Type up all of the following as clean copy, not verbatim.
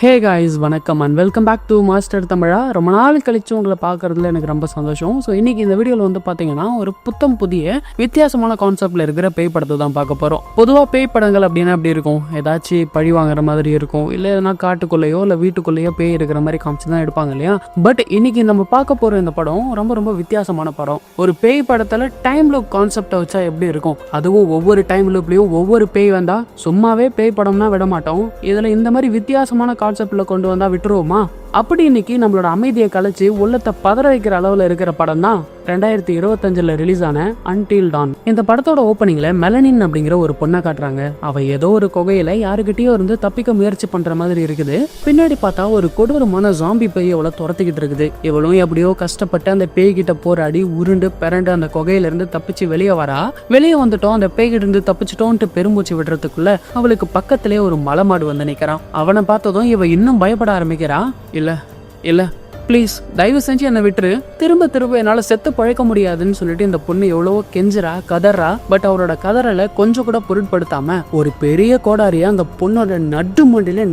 ஹே guys, வணக்கம் and welcome back to Master Tamizha. ரொம்ப நாள் கழிச்சு உங்களை பார்க்குறதுல எனக்கு ரொம்ப சந்தோஷம். ஸோ இன்றைக்கி இந்த வீடியோவில் வந்து பார்த்தீங்கன்னா ஒரு புதிய வித்தியாசமான கான்செப்டில் இருக்கிற பேய் படத்தை தான் பார்க்க போகிறோம். பொதுவாக பேய் படங்கள் அப்படின்னா எப்படி இருக்கும்? ஏதாச்சும் பழி வாங்குற மாதிரி இருக்கும், இல்லை எதனா காட்டுக்குள்ளேயோ இல்லை வீட்டுக்குள்ளேயோ பேய் இருக்கிற மாதிரி காமிச்சு தான் எடுப்பாங்க இல்லையா? பட் இன்றைக்கி நம்ம பார்க்க போகிற இந்த படம் ரொம்ப வித்தியாசமான படம். ஒரு பேய் படத்தில் டைம் லூப் கான்செப்டை வச்சா எப்படி இருக்கும்? அதுவும் ஒவ்வொரு டைம் லூப்லேயும் ஒவ்வொரு பேய் வந்தால் சும்மாவே பேய் படம்னா விட மாட்டோம். இதில் இந்த மாதிரி வித்தியாசமான கான்செப்ட்ல கொண்டு வந்தா விட்டுருவோமா? அப்படி இன்னைக்கு நம்மளோட அமைதியை கலைச்சு உள்ளத்தை பதற வைக்கிற அளவில் இருக்கிற படம் தான் 2025 ரிலீஸ் ஆன அன்டில் டான். இந்த படத்தோட ஓப்பனிங்ல மெலனின் அப்படிங்கிற ஒரு பொண்ணை காட்டுறாங்க. அவ ஏதோ ஒரு குகையில யாருக்கிட்டயோ இருந்து தப்பிக்க முயற்சி பண்ற மாதிரி இருக்குது. பின்னாடி பார்த்தா ஒரு கொடூரமான ஜாம்பி பேய் அவளை துரத்திக்கிட்டு இருக்குது. இவளும் எப்படியோ கஷ்டப்பட்டு அந்த பேய்கிட்ட போராடி உருண்டு பிறண்டு அந்த குகையில இருந்து தப்பிச்சு வெளியே வரா. வெளியே வந்துட்டோம், அந்த பேய்கிட்ட இருந்து தப்பிச்சிட்டோன்ட்டு பெருமூச்சு விடுறதுக்குள்ள அவளுக்கு பக்கத்திலே ஒரு மலை மாடு வந்து நிக்கிறான். அவனை பார்த்ததும் இவ இன்னும் பயப்பட ஆரம்பிக்கிறா. இல்ல ப்ளீஸ் தயவு செஞ்சு என்னை விட்டுரு, திரும்ப என்னால் செத்து பழைக்க முடியாதுன்னு சொல்லிட்டு இந்த பொண்ணு எவ்வளவோ கெஞ்சுறா, கதறா. பட் அவரோட கதறலை கொஞ்சம் கூட பொருட்படுத்தாம ஒரு பெரிய கோடாரியா அந்த பொண்ணோட நட்டு மண்டியில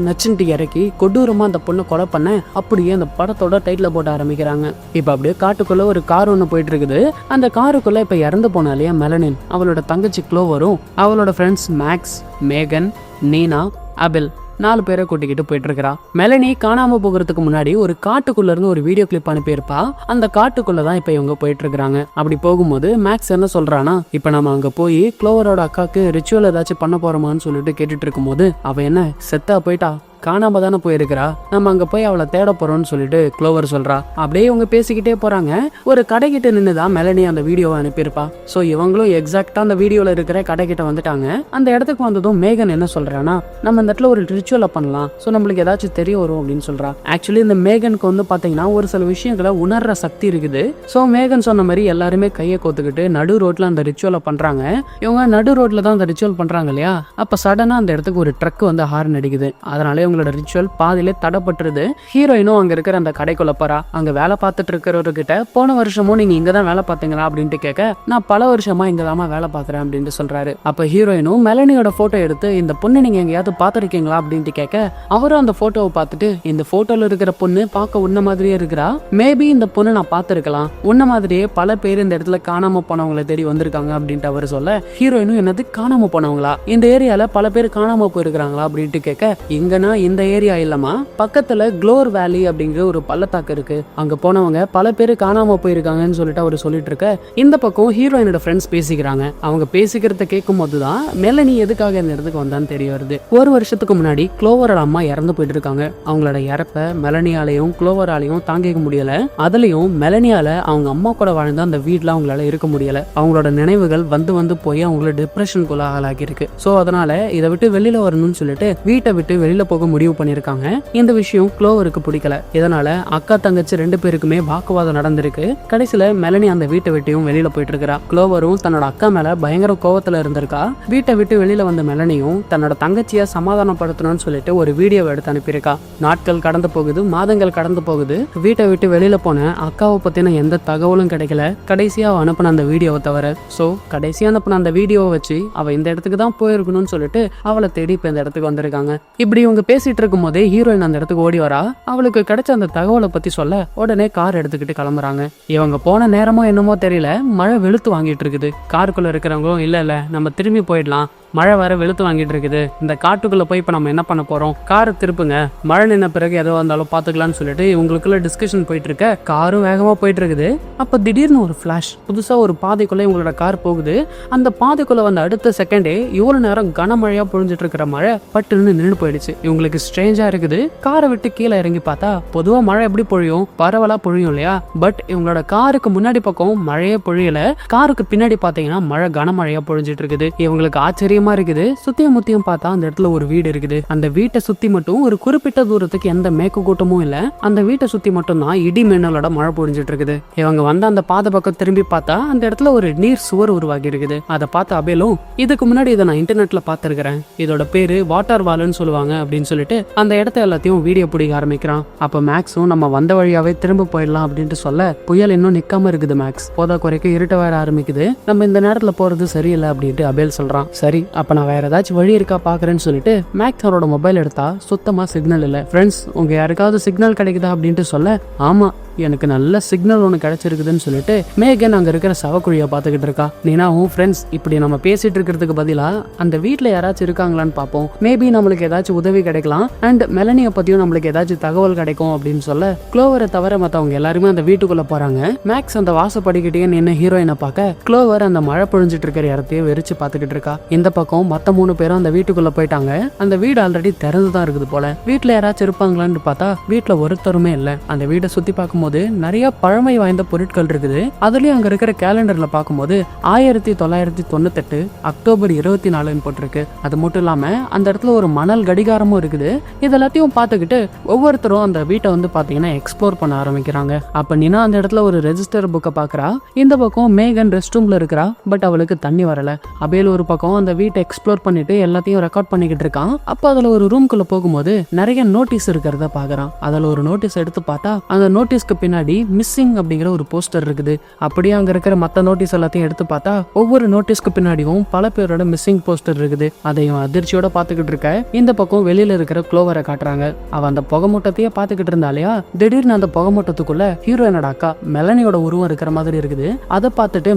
நச்சுன்ட்டு இறக்கி கொடூரமா அந்த பொண்ணை கொலை பண்ண அப்படியே அந்த படத்தோட டைட்டில் போட ஆரம்பிக்கிறாங்க. இப்போ அப்படியே காட்டுக்குள்ள ஒரு கார் ஒன்று போயிட்டு இருக்குது. அந்த காருக்குள்ள இப்போ இறந்து போனா இல்லையா மெலனின், அவளோட தங்கச்சி க்ளோவரும் அவளோட ஃப்ரெண்ட்ஸ் மேக்ஸ், மேகன், நீனா, அபெல் 4 பேரை கூட்டிக்கிட்டு போயிட்டு இருக்கிறா. மெலனி காணாம போகிறதுக்கு முன்னாடி ஒரு காட்டுக்குள்ள இருந்து ஒரு வீடியோ கிளிப் அனுப்பியிருப்பா. அந்த காட்டுக்குள்ளதான் இப்ப இவங்க போயிட்டு இருக்கிறாங்க. அப்படி போகும்போது மேக்ஸ் என்ன சொல்றானா, இப்ப நம்ம அங்க போய் க்ளோவரோட அக்காக்கு ரிச்சுவல் ஏதாச்சும் பண்ண போறோமான்னு சொல்லிட்டு கேட்டுட்டு இருக்கும் போது அவ என்ன செத்தா போயிட்டா, காணாம தானே போயிருக்கிறா, நம்ம அங்க போய் அவளை தேட போறோம்னு சொல்லிட்டு க்ளோவர் சொல்றா. அப்படியே இவங்க பேசிக்கிட்டே போறாங்க. ஒரு கடைக்கிட்ட நின்னுதான் மெலனி அந்த வீடியோவை அனுப்பியிருப்பா. ஸோ இவங்களும் எக்ஸாக்டா அந்த வீடியோல இருக்கிற கடைக்கிட்ட வந்துட்டாங்க. அந்த இடத்துக்கு வந்ததும் மேகன் என்ன சொல்றானா, நம்ம இந்த இடத்துல ஒரு ரிச்சுவலை பண்ணலாம், ஸோ நம்மளுக்கு ஏதாச்சும் தெரிய வரும் அப்படின்னு சொல்றா. ஆக்சுவலி இந்த மேகனுக்கு வந்து பாத்தீங்கன்னா ஒரு சில விஷயங்களை உணர்ற சக்தி இருக்குது. ஸோ மேகன் சொன்ன மாதிரி எல்லாருமே கையை கோத்துக்கிட்டு நடு ரோட்ல அந்த ரிச்சுவலை பண்றாங்க. இவங்க நடு ரோட்ல தான் அந்த ரிச்சுவல் பண்றாங்க இல்லையா? அப்ப சடனா அந்த இடத்துக்கு ஒரு ட்ரக் வந்து ஹார்ன் அடிக்குது. அதனால உங்களோட ரிச்சுவல் பாதியிலே தடப்பட்டுருது. ஹீரோயினும் அங்க இருக்கிற அந்த கடைக்குள்ள போறா. அங்க வேலை பார்த்துட்டு இருக்கிறவர்கிட்ட போன வருஷமும் நீங்க இங்கதான் வேலை பார்த்தீங்களா அப்படின்ட்டு கேட்க, நான் பல வருஷமா இங்கதாமா வேலை பார்க்கறேன் அப்படின்ட்டு சொல்றாரு. அப்ப ஹீரோயினும் மெலனியோட போட்டோ எடுத்து இந்த பொண்ணு நீங்க எங்கேயாவது பார்த்திருக்கீங்களா அப்படின்ட்டு கேட்க, அவரும் அந்த போட்டோவை பார்த்துட்டு இந்த போட்டோல இருக்கிற பொண்ணு பார்க்க உன்ன மாதிரியே இருக்கிறா, மேபி இந்த பொண்ணு நான் பார்த்திருக்கலாம், உன்ன மாதிரியே பல பேர் இந்த இடத்துல காணாம போனவங்களை தேடி வந்திருக்காங்க அப்படின்ட்டு அவர் சொல்ல, ஹீரோயினும் என்னது காணாம போனவங்களா, இந்த ஏரியால பல பேர் காணாம போயிருக்காங்களா அப்படின்ட்டு கேட்க, இங்கன்னா இந்த ஏரியா இல்லமா, பக்கத்துல க்ளோர் வேலி அப்படிங்கிற ஒரு பள்ளத்தாக்கு இருக்கு, அங்க போனவங்க பல பேர் காணாம போயிருக்காங்கன்னு சொல்லிட்டு அவர் சொல்லிட்டு இருக்க, இந்த பக்கம் ஹீரோயினோட ஃப்ரெண்ட்ஸ் பேசிக்கிறாங்க. அவங்க பேசிக்கிறத கேட்கும் போதுதான் மெலனி எதுக்காக இந்த இடத்துக்கு வந்தான்னு தெரிய வருது. ஒரு வருஷத்துக்கு முன்னாடி க்ளோவரோட அம்மா இறந்து போயிட்டு இருக்காங்க. அவங்களோட இறப்ப மெலனியாலையும் க்ளோவராலையும் தாங்கிக்க முடியல. அதுலயும் மெலனியால அவங்க அம்மா கூட வாழ்ந்த அந்த வீட்டுல அவங்களால இருக்க முடியல. அவங்களோட நினைவுகள் வந்து போய் அவங்களோட டிப்ரெஷனுக்குள்ள ஆளாகி இருக்கு. சோ அதனால இதை விட்டு வெளியில வரணும்னு சொல்லிட்டு வீட்டை விட்டு வெளியில போக முடிவு பண்ணிருக்காங்க. இந்த விஷயம் க்ளோவருக்கு பிடிக்கல. இதனால அக்கா தங்கச்சி 2 பேருக்குமே வாக்குவாதம் நடந்திருக்கு. கடைசியில மெலனி அந்த வீட்டை விட்டையும் வெளியில போயிட்டு இருக்கிறா. க்ளோவரும் தன்னோட அக்கா மேல பயங்கர கோவத்துல இருந்திருக்கா. வீட்டை விட்டு வெளியில வந்த மெலனியும் தன்னோட தங்கச்சியை சமாதானப்படுத்தணும்னு சொல்லிட்டு ஒரு வீடியோ எடுத்து அனுப்பியிருக்கா. நாட்கள் கடந்து போகுது, மாதங்கள் கடந்து போகுது. வீட்டை விட்டு வெளியில போன அக்காவை பத்தின எந்த தகவலும் கிடைக்கல. கடைசியா அவ அனுப்பின அந்த வீடியோவை தவிர. சோ கடைசியா அனுப்பின அந்த வீடியோவை வச்சு அவ இந்த இடத்துக்கு தான் போயிருக்கணும்னு சொல்லிட்டு அவளை தேடி இப்ப இந்த இடத்துக்கு வந்திருக்காங்க. இப்படி இவங்க பேசிட்டு இருக்கும் போதே ஹீரோயின் அந்த இடத்துக்கு ஓடி வரா. அவளுக்கு கிடைச்ச அந்த தகவலை பத்தி சொல்ல உடனே கார் எடுத்துக்கிட்டு கிளம்புறாங்க. இவங்க போன நேரமோ என்னமோ தெரியல, மழை வெளுத்து வாங்கிட்டு இருக்குது. காருக்குள்ள இருக்கிறவங்களும் இல்ல நம்ம திரும்பி போயிடலாம், மழை வர வெளுத்து வாங்கிட்டு இருக்குது, இந்த காட்டுக்குள்ள போய் இப்ப நம்ம என்ன பண்ண போறோம், காரை திருப்புங்க, மழை நின்ன பிறகு எதோ வந்தாலும் பாத்துக்கலாம்னு சொல்லிட்டு இவங்களுக்குள்ள டிஸ்கஷன் போயிட்டு இருக்க. காரும் வேகமா போயிட்டு இருக்குது. அப்ப திடீர்னு ஒரு பிளாஷ், புதுசா ஒரு பாதைக்குள்ள இவங்களோட கார் போகுது. அந்த பாதைக்குள்ள வந்த அடுத்த செகண்டே இவ்வளவு நேரம் கனமழையா பொழிஞ்சிட்டு இருக்கிற மழை பட்டுன்னு நின்று போயிடுச்சு. இவங்களுக்கு ஸ்ட்ரேஞ்சா இருக்குது. காரை விட்டு கீழே இறங்கி பார்த்தா பொதுவா மழை எப்படி பொழியும், பரவலா பொழியும் இல்லையா? பட் இவங்களோட காருக்கு முன்னாடி பக்கம் மழையே பொழியல. காருக்கு பின்னாடி பாத்தீங்கன்னா மழை கனமழையா பொழிஞ்சிட்டு இருக்குது. இவங்களுக்கு ஆச்சரியமா இருக்குது. சுத்தியும் முத்தியும் பார்த்தா அந்த இடத்துல ஒரு வீடு இருக்குது. அந்த வீட்டை சுத்தி மட்டும் ஒரு குறிப்பிட்ட தூரத்துக்கு எந்த மேற்கு கூட்டமும் இல்ல. அந்த வீட்டை சுத்தி மட்டும் தான் இடி மின்னலோட மழை பொழிஞ்சிட்டு இருக்குது. இவங்க வந்து அந்த பாதை பக்கம் திரும்பி பார்த்தா அந்த இடத்துல ஒரு நீர் சுவர் உருவாகி இருக்குது. அதை பார்த்து அபேலும், இதுக்கு முன்னாடி இதை நான் இன்டர்நெட்ல பார்த்திருக்கிறேன், இதோட பேரு வாட்டர் வால்னு சொல்லுவாங்க அப்படின்னு சொல்லிட்டு அந்த இடத்த எல்லாத்தையும் வீடியோ பிடிக்க ஆரம்பிக்கிறான். அப்ப மேக்ஸும் நம்ம வந்த வழியாவே திரும்ப போயிடலாம் அப்படின்ட்டு சொல்ல, புயல் இன்னும் நிக்காம இருக்குது மேக்ஸ், போதா குறைக்க இருட்ட வர ஆரம்பிக்குது, நம்ம இந்த நேரத்துல போறது சரியில்லை அப்படின்ட்டு அபேல் சொல்றான். சரி அப்ப நான் வேற ஏதாச்சும் வழி இருக்கா பாக்குறேன்னு சொல்லிட்டு மேக்ஸ் அவரோட மொபைல் எடுத்தா சுத்தமா சிக்னல் இல்ல. ஃப்ரெண்ட்ஸ், உங்க யாருக்காவது சிக்னல் கிடைக்குதா அப்படின்ட்டு சொல்ல, ஆமா எனக்கு நல்ல சிக்னல் ஒன்று கிடைச்சிருக்குதுன்னு சொல்லிட்டு மேகன் அங்க இருக்கிற சவக்குழியை பார்த்துக்கிட்டு இருக்கா. நீனாவும் ஃப்ரெண்ட்ஸ், இப்படி நம்ம பேசிட்டு இருக்கிறதுக்கு பதிலா அந்த வீட்டுல யாராச்சும் இருக்காங்களான்னு பார்ப்போம், மேபி நம்மளுக்கு ஏதாச்சும் உதவி கிடைக்கலாம் அண்ட் மெலனியை பத்தியும் நம்மளுக்கு ஏதாச்சும் தகவல் கிடைக்கும் அப்படின்னு சொல்ல க்ளோவரை தவிர மத்தவங்க எல்லாருமே அந்த வீட்டுக்குள்ள போறாங்க. மேக்ஸ் அந்த வாசப்படிக்கிட்டே நின்று ஹீரோயினை பார்க்க க்ளோவர் அந்த மழை பொழிஞ்சிட்டு இருக்கிற இடத்தையும் வெறிச்சு பார்த்துக்கிட்டு இருக்கா. இந்த பக்கம் மத்த 3 பேரும் அந்த வீட்டுக்குள்ள போயிட்டாங்க. அந்த வீடு ஆல்ரெடி திறந்துதான் இருக்குது போல. வீட்டுல யாராச்சும் இருப்பாங்களான்னு பார்த்தா வீட்டுல ஒருத்தருமே இல்ல. அந்த வீட்டை சுத்தி பார்க்கும்போது நிறைய பழமை வாய்ந்த பொருட்கள் இருக்குது. அதுலயும் அங்க இருக்கிற கேலண்டர்ல பார்க்கும்போது 1998 அக்டோபர் 24 போட்டிருக்கு. அது மட்டும் இல்லாம அந்த இடத்துல ஒரு மணல் கடிகாரமும் இருக்குது. இதெல்லாத்தையும் பார்த்துக்கிட்டு ஒவ்வொருத்தரும் அந்த வீட்டை வந்து பாத்தீங்கன்னா எக்ஸ்ப்ளோர் பண்ண ஆரம்பிக்கிறாங்க. அப்ப நீனா அந்த இடத்துல ஒரு ரெஜிஸ்டர் புக்கை பாக்குறா. இந்த பக்கம் மேகன் ரெஸ்ட் ரூம்ல இருக்கிறா. பட் அவளுக்கு தண்ணி வரல. அபேல் ஒரு பக்கம் அந்த வீட்டை எக்ஸ்ப்ளோர் பண்ணிட்டு எல்லாத்தையும் ரெக்கார்ட் பண்ணிக்கிட்டு இருக்கான். அப்ப அதுல ஒரு ரூம்குள்ள போகும்போது நிறைய நோட்டீஸ் இருக்கிறத பாக்குறான். அதுல ஒரு நோட்டீஸ் எடுத்து பார்த்தா அந்த நோட்டீஸ்க்கு பின்னாடி மிஸ்ஸிங் அப்படிங்கிற ஒரு போஸ்டர் இருக்குது. அப்படியே அங்க இருக்கிற மத்த நோட்டீஸ் எல்லாத்தையும் எடுத்து பார்த்தா ஒவ்வொரு நோட்டீஸ்க்கு பின்னாடியும் பல பேரோட மிஸ்ஸிங் போஸ்டர் இருக்குது. அதையும் அதிர்ச்சியோட பாத்துக்கிட்டு இருக்க இந்த பக்கம் வெளியில இருக்கிற க்ளோவரை காட்டுறாங்க. அவ அந்த புகை மூட்டத்தையே பாத்துக்கிட்டு இருந்தாலையா, திடீர்னு அந்த புகை மூட்டத்துக்குள்ள ஹீரோயினோட அக்கா மெலனியோட உருவம் இருக்கிற மாதிரி இருக்குது. அதை பார்த்துட்டு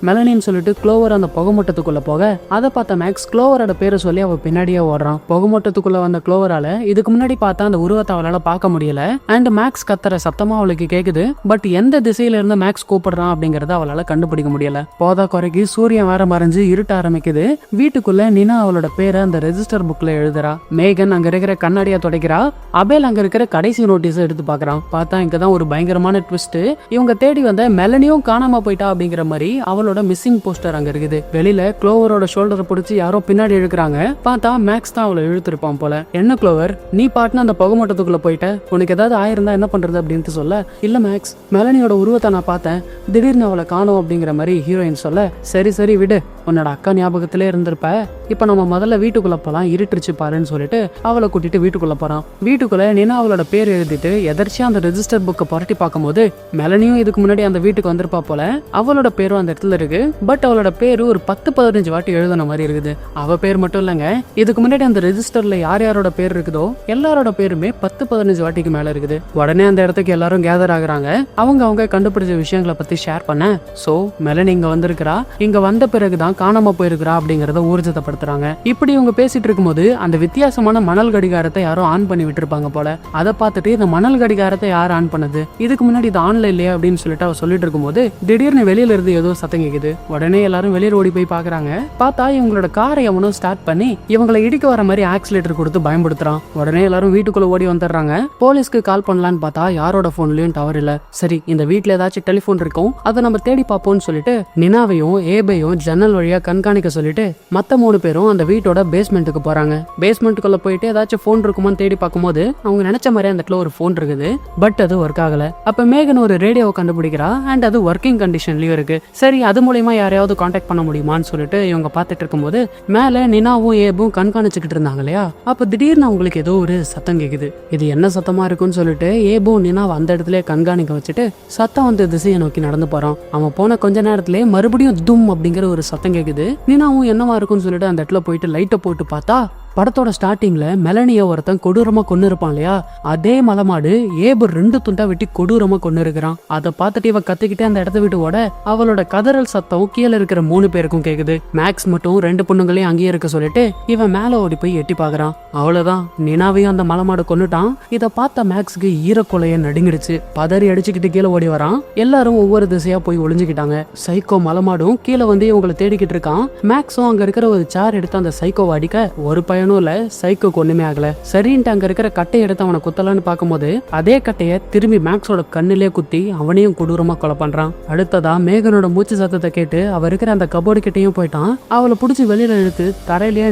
மெலனின்னு சொல்லிட்டு க்ளோவர் அந்த புகமூட்டத்துக்குள்ள போக அதை பார்த்த மேக்ஸ் க்ளோவரோட பேரை சொல்லி அவ பின்னாடியே ஓடுறான். புகமூட்டத்துக்குள்ள வந்த க்ளோவரால இதுக்கு முன்னாடி பார்த்தா அந்த உருவத்தை அவளால பார்க்க முடியல. அண்ட் மேக்ஸ் கத்துற சத்தமா அவளுக்கு கேக்குது. பட் எந்த திசையில இருந்து மேக்ஸ் கூப்பிடுறான் அப்படிங்கறத அவளால கண்டுபிடிக்க முடியல. போதா குறைக்கு சூரியன் வேற மறைஞ்சு இருட்ட ஆரம்பிக்குது. வீட்டுக்குள்ள நினா அவளோட பேரை அந்த ரெஜிஸ்டர் புக்ல எழுதுறா. மேகன் அங்க இருக்கிற கண்ணாடியா துடைக்கிறா. அபேல் அங்க இருக்கிற கடைசி நோட்டீஸ் எடுத்து பாக்குறான். பார்த்தா இங்கதான் ஒரு பயங்கரமான ட்விஸ்ட். இவங்க தேடி வந்த மெலனியும் காணாம போயிட்டா அப்படிங்கிற மாதிரி அவளோட மிஸ்ஸிங் போஸ்டர் அங்க இருக்குது. வெளியில க்ளோவரோட ஷோல்டரை பிடிச்சி யாரோ பின்னாடி இழுக்கிறாங்க. பார்த்தா மேக்ஸ் தான் அவளை இழுத்திருப்பான் போல. என்ன க்ளோவர், நீ பாட்டுன்னு அந்த புகமூட்டத்துக்குள்ள போயிட்ட, உனக்கு ஏதாவது ஆயிருந்தா என்ன பண்றது அப்படின்ட்டு சொல்ல, இல்ல மேக்ஸ், மெலனியோட உருவத்தை நான் பார்த்தேன், திடீர்னு அவளை காணோம் அப்படிங்கிற மாதிரி ஹீரோயின் சொல்ல, சரி விடு, உன்னோட அக்கா ஞாபகத்திலே இருந்திருப்ப, இப்ப நம்ம முதல்ல வீட்டுக்குள்ள போலாம், இருட்டுச்சு பாருன்னு சொல்லிட்டு அவளை கூட்டிட்டு வீட்டுக்குள்ள போறான். வீட்டுக்குள்ள நினா அவளோட பேர் எழுதிட்டு எதர்ச்சியா அந்த ரெஜிஸ்டர் புக்கை புரட்டி பார்க்கும்போது மெலனியும் இதுக்கு முன்னாடி அந்த வீட்டுக்கு வந்திருப்பா போல. அவளோட பேரும் அந்த இடத்துல இருக்கு. பட் அவளோட பேரு ஒரு 10-15 வாட்டி எழுதின மாதிரி இருக்குது. அவ பேர் மட்டும் இல்லைங்க, இதுக்கு முன்னாடி அந்த ரெஜிஸ்டர்ல யார் யாரோட பேர் இருக்குதோ எல்லாரோட பேருமே 10-15 வாட்டிக்கு மேல இருக்குது. உடனே அந்த இடத்துக்கு எல்லாரும் கேதர் ஆகுறாங்க. அவங்க கண்டுபிடிச்ச விஷயங்களை பத்தி ஷேர் பண்ண. சோ மெலனி இங்க வந்திருக்கிறா, இங்க வந்த பிறகுதான் காணாம போயிருக்கிறா அப்படிங்கறத ஊர்ஜிதப்படுத்துறாங்க. இப்படி இவங்க பேசிட்டு இருக்கும்போது அந்த வித்தியாசமான மணல் கடிகாரத்தை யாரோ ஆன் பண்ணி விட்டுருப்பாங்க போல. அதை பார்த்துட்டு இந்த மணல் கடிகாரத்தை யார் ஆன் பண்ணது, இதுக்கு முன்னாடி இது ஆன்ல இல்லையா அப்படின்னு சொல்லிட்டு அவ சொல்லிட்டு இருக்கும்போது திடீர்னு வெளியில இருந்து ஏதோ சத்தம் கேக்குது. உடனே எல்லாரும் வெளியே ஓடி போய் பாக்குறாங்க. பார்த்தா இவங்களோட காரை எவனும் ஸ்டார்ட் பண்ணி இவங்களை இடிக்க வர மாதிரி ஆக்சிலேட்டர் கொடுத்து பயன்படுத்துறான். உடனே எல்லாரும் வீட்டுக்குள்ள ஓடி வந்துடுறாங்க. போலீஸ்க்கு கால் பண்ணலான்னு பார்த்தா யாரோட போன்லயும் டவர் இல்ல. சரி, இந்த வீட்டுல ஏதாச்சும் டெலிபோன் இருக்கும், அதை நம்ம தேடி பார்ப்போம்னு சொல்லிட்டு நினாவையும் ஏபையும் ஜன்னல் வழியா கண்காணிக்க சொல்லிட்டு மத்த 3 பேரும் அந்த வீட்டோட பேஸ்மெண்ட்டுக்கு போறாங்க. பேஸ்மெண்ட்டுக்குள்ள போயிட்டு ஏதாச்சும் போன் இருக்குமான்னு தேடி பார்க்கும்போது அவங்க நினைச்ச மாதிரி அந்த இடத்துல ஒரு போன் இருக்குது. பட் அது ஒர்க் ஆகல. அப்ப மேகன் ஒரு ரேடியோவை கண்டுபிடிக்கிறா. அண்ட் அது ஒர்க்கிங் கண்டிஷன்லயும் இருக்கு. சரி, அது மூலமா யாரையாவது கான்டாக்ட் பண்ண முடியுமான்னு சொல்லிட்டு இவங்க பார்த்துட்டு இருக்கும்போது மேல நினாவும் ஏபும் கண்காணிச்சுக்கிட்டு இருந்தாங்க இல்லையா, அப்ப திடீர்னு அவங்களுக்கு ஏதோ ஒரு சத்தம் கேக்குது. இது என்ன சத்தமா இருக்குன்னு சொல்லிட்டு ஏபும் நினாவை அந்த இடத்துல கண்காணிக்க வச்சுட்டு சத்தம் வந்து திசையை நோக்கி நடந்து போறான். அவன் போன கொஞ்ச நேரத்திலே மறுபடியும் தும் அப்படிங்கிற ஒரு சத்தம் கேக்குது. நினாவும் என்னவா இருக்குன்னு சொல்லிட்டு அந்த இடத்துல போயிட்டு லைட்டை போட்டு பார்த்தா படத்தோட ஸ்டார்டிங்ல மெலனிய ஒருத்தன் கொடூரமா கொன்னு இருப்பான் இல்லையா, அதே மலமாடு ஏபு 2 துண்டா வெட்டி கொடூரமா கொன்னு இருக்கிறான். அதை பார்த்துட்டு இவ கத்திக்கிட்டே அந்த இடத்த விட்டு ஓட அவளோட கதறல் சத்தம் கீழே இருக்கிற 3 பேருக்கும் கேக்குது. மேக்ஸ் மட்டும் 2 பொண்ணுங்களையும் அங்கேயே இருக்க சொல்லிட்டு இவன் மேல ஓடி போய் எட்டி பாக்குறான். அவ்வளவுதான், நினாவையும் அந்த மலமாடு கொன்னுட்டான். இதை பார்த்த மேக்ஸ்க்கு ஈரக்கொலைய நடுங்கிடுச்சு. பதறி அடிச்சுக்கிட்டு கீழே ஓடி வரான். எல்லாரும் ஒவ்வொரு திசையா போய் ஒளிஞ்சுக்கிட்டாங்க. சைக்கோ மலமாடும் கீழே வந்து இவங்களை தேடிக்கிட்டு இருக்கான். மேக்ஸும் அங்க இருக்கிற ஒரு சேர் எடுத்து அந்த சைக்கோவை அடிக்க ஒரு சைக்கோக்கு ஒண்ணுமே ஆகல. சரின்ட்டு அங்க இருக்கிற கட்டையை எடுத்து அவனை குத்தலான்னு பார்க்கும்போது அதே கட்டைய திரும்பி மேக்ஸோட கண்ணிலே குத்தி அவனையும் கொடூரமா கொலை பண்றான். அடுத்ததா மேகனோட மூச்சு சத்தத்தை கேட்டு அவ இருக்கிற அந்த கபோர்டு கிட்டையும் போயிட்டான். அவளை புடிச்சு வெளியில இழுத்து தரையிலேயே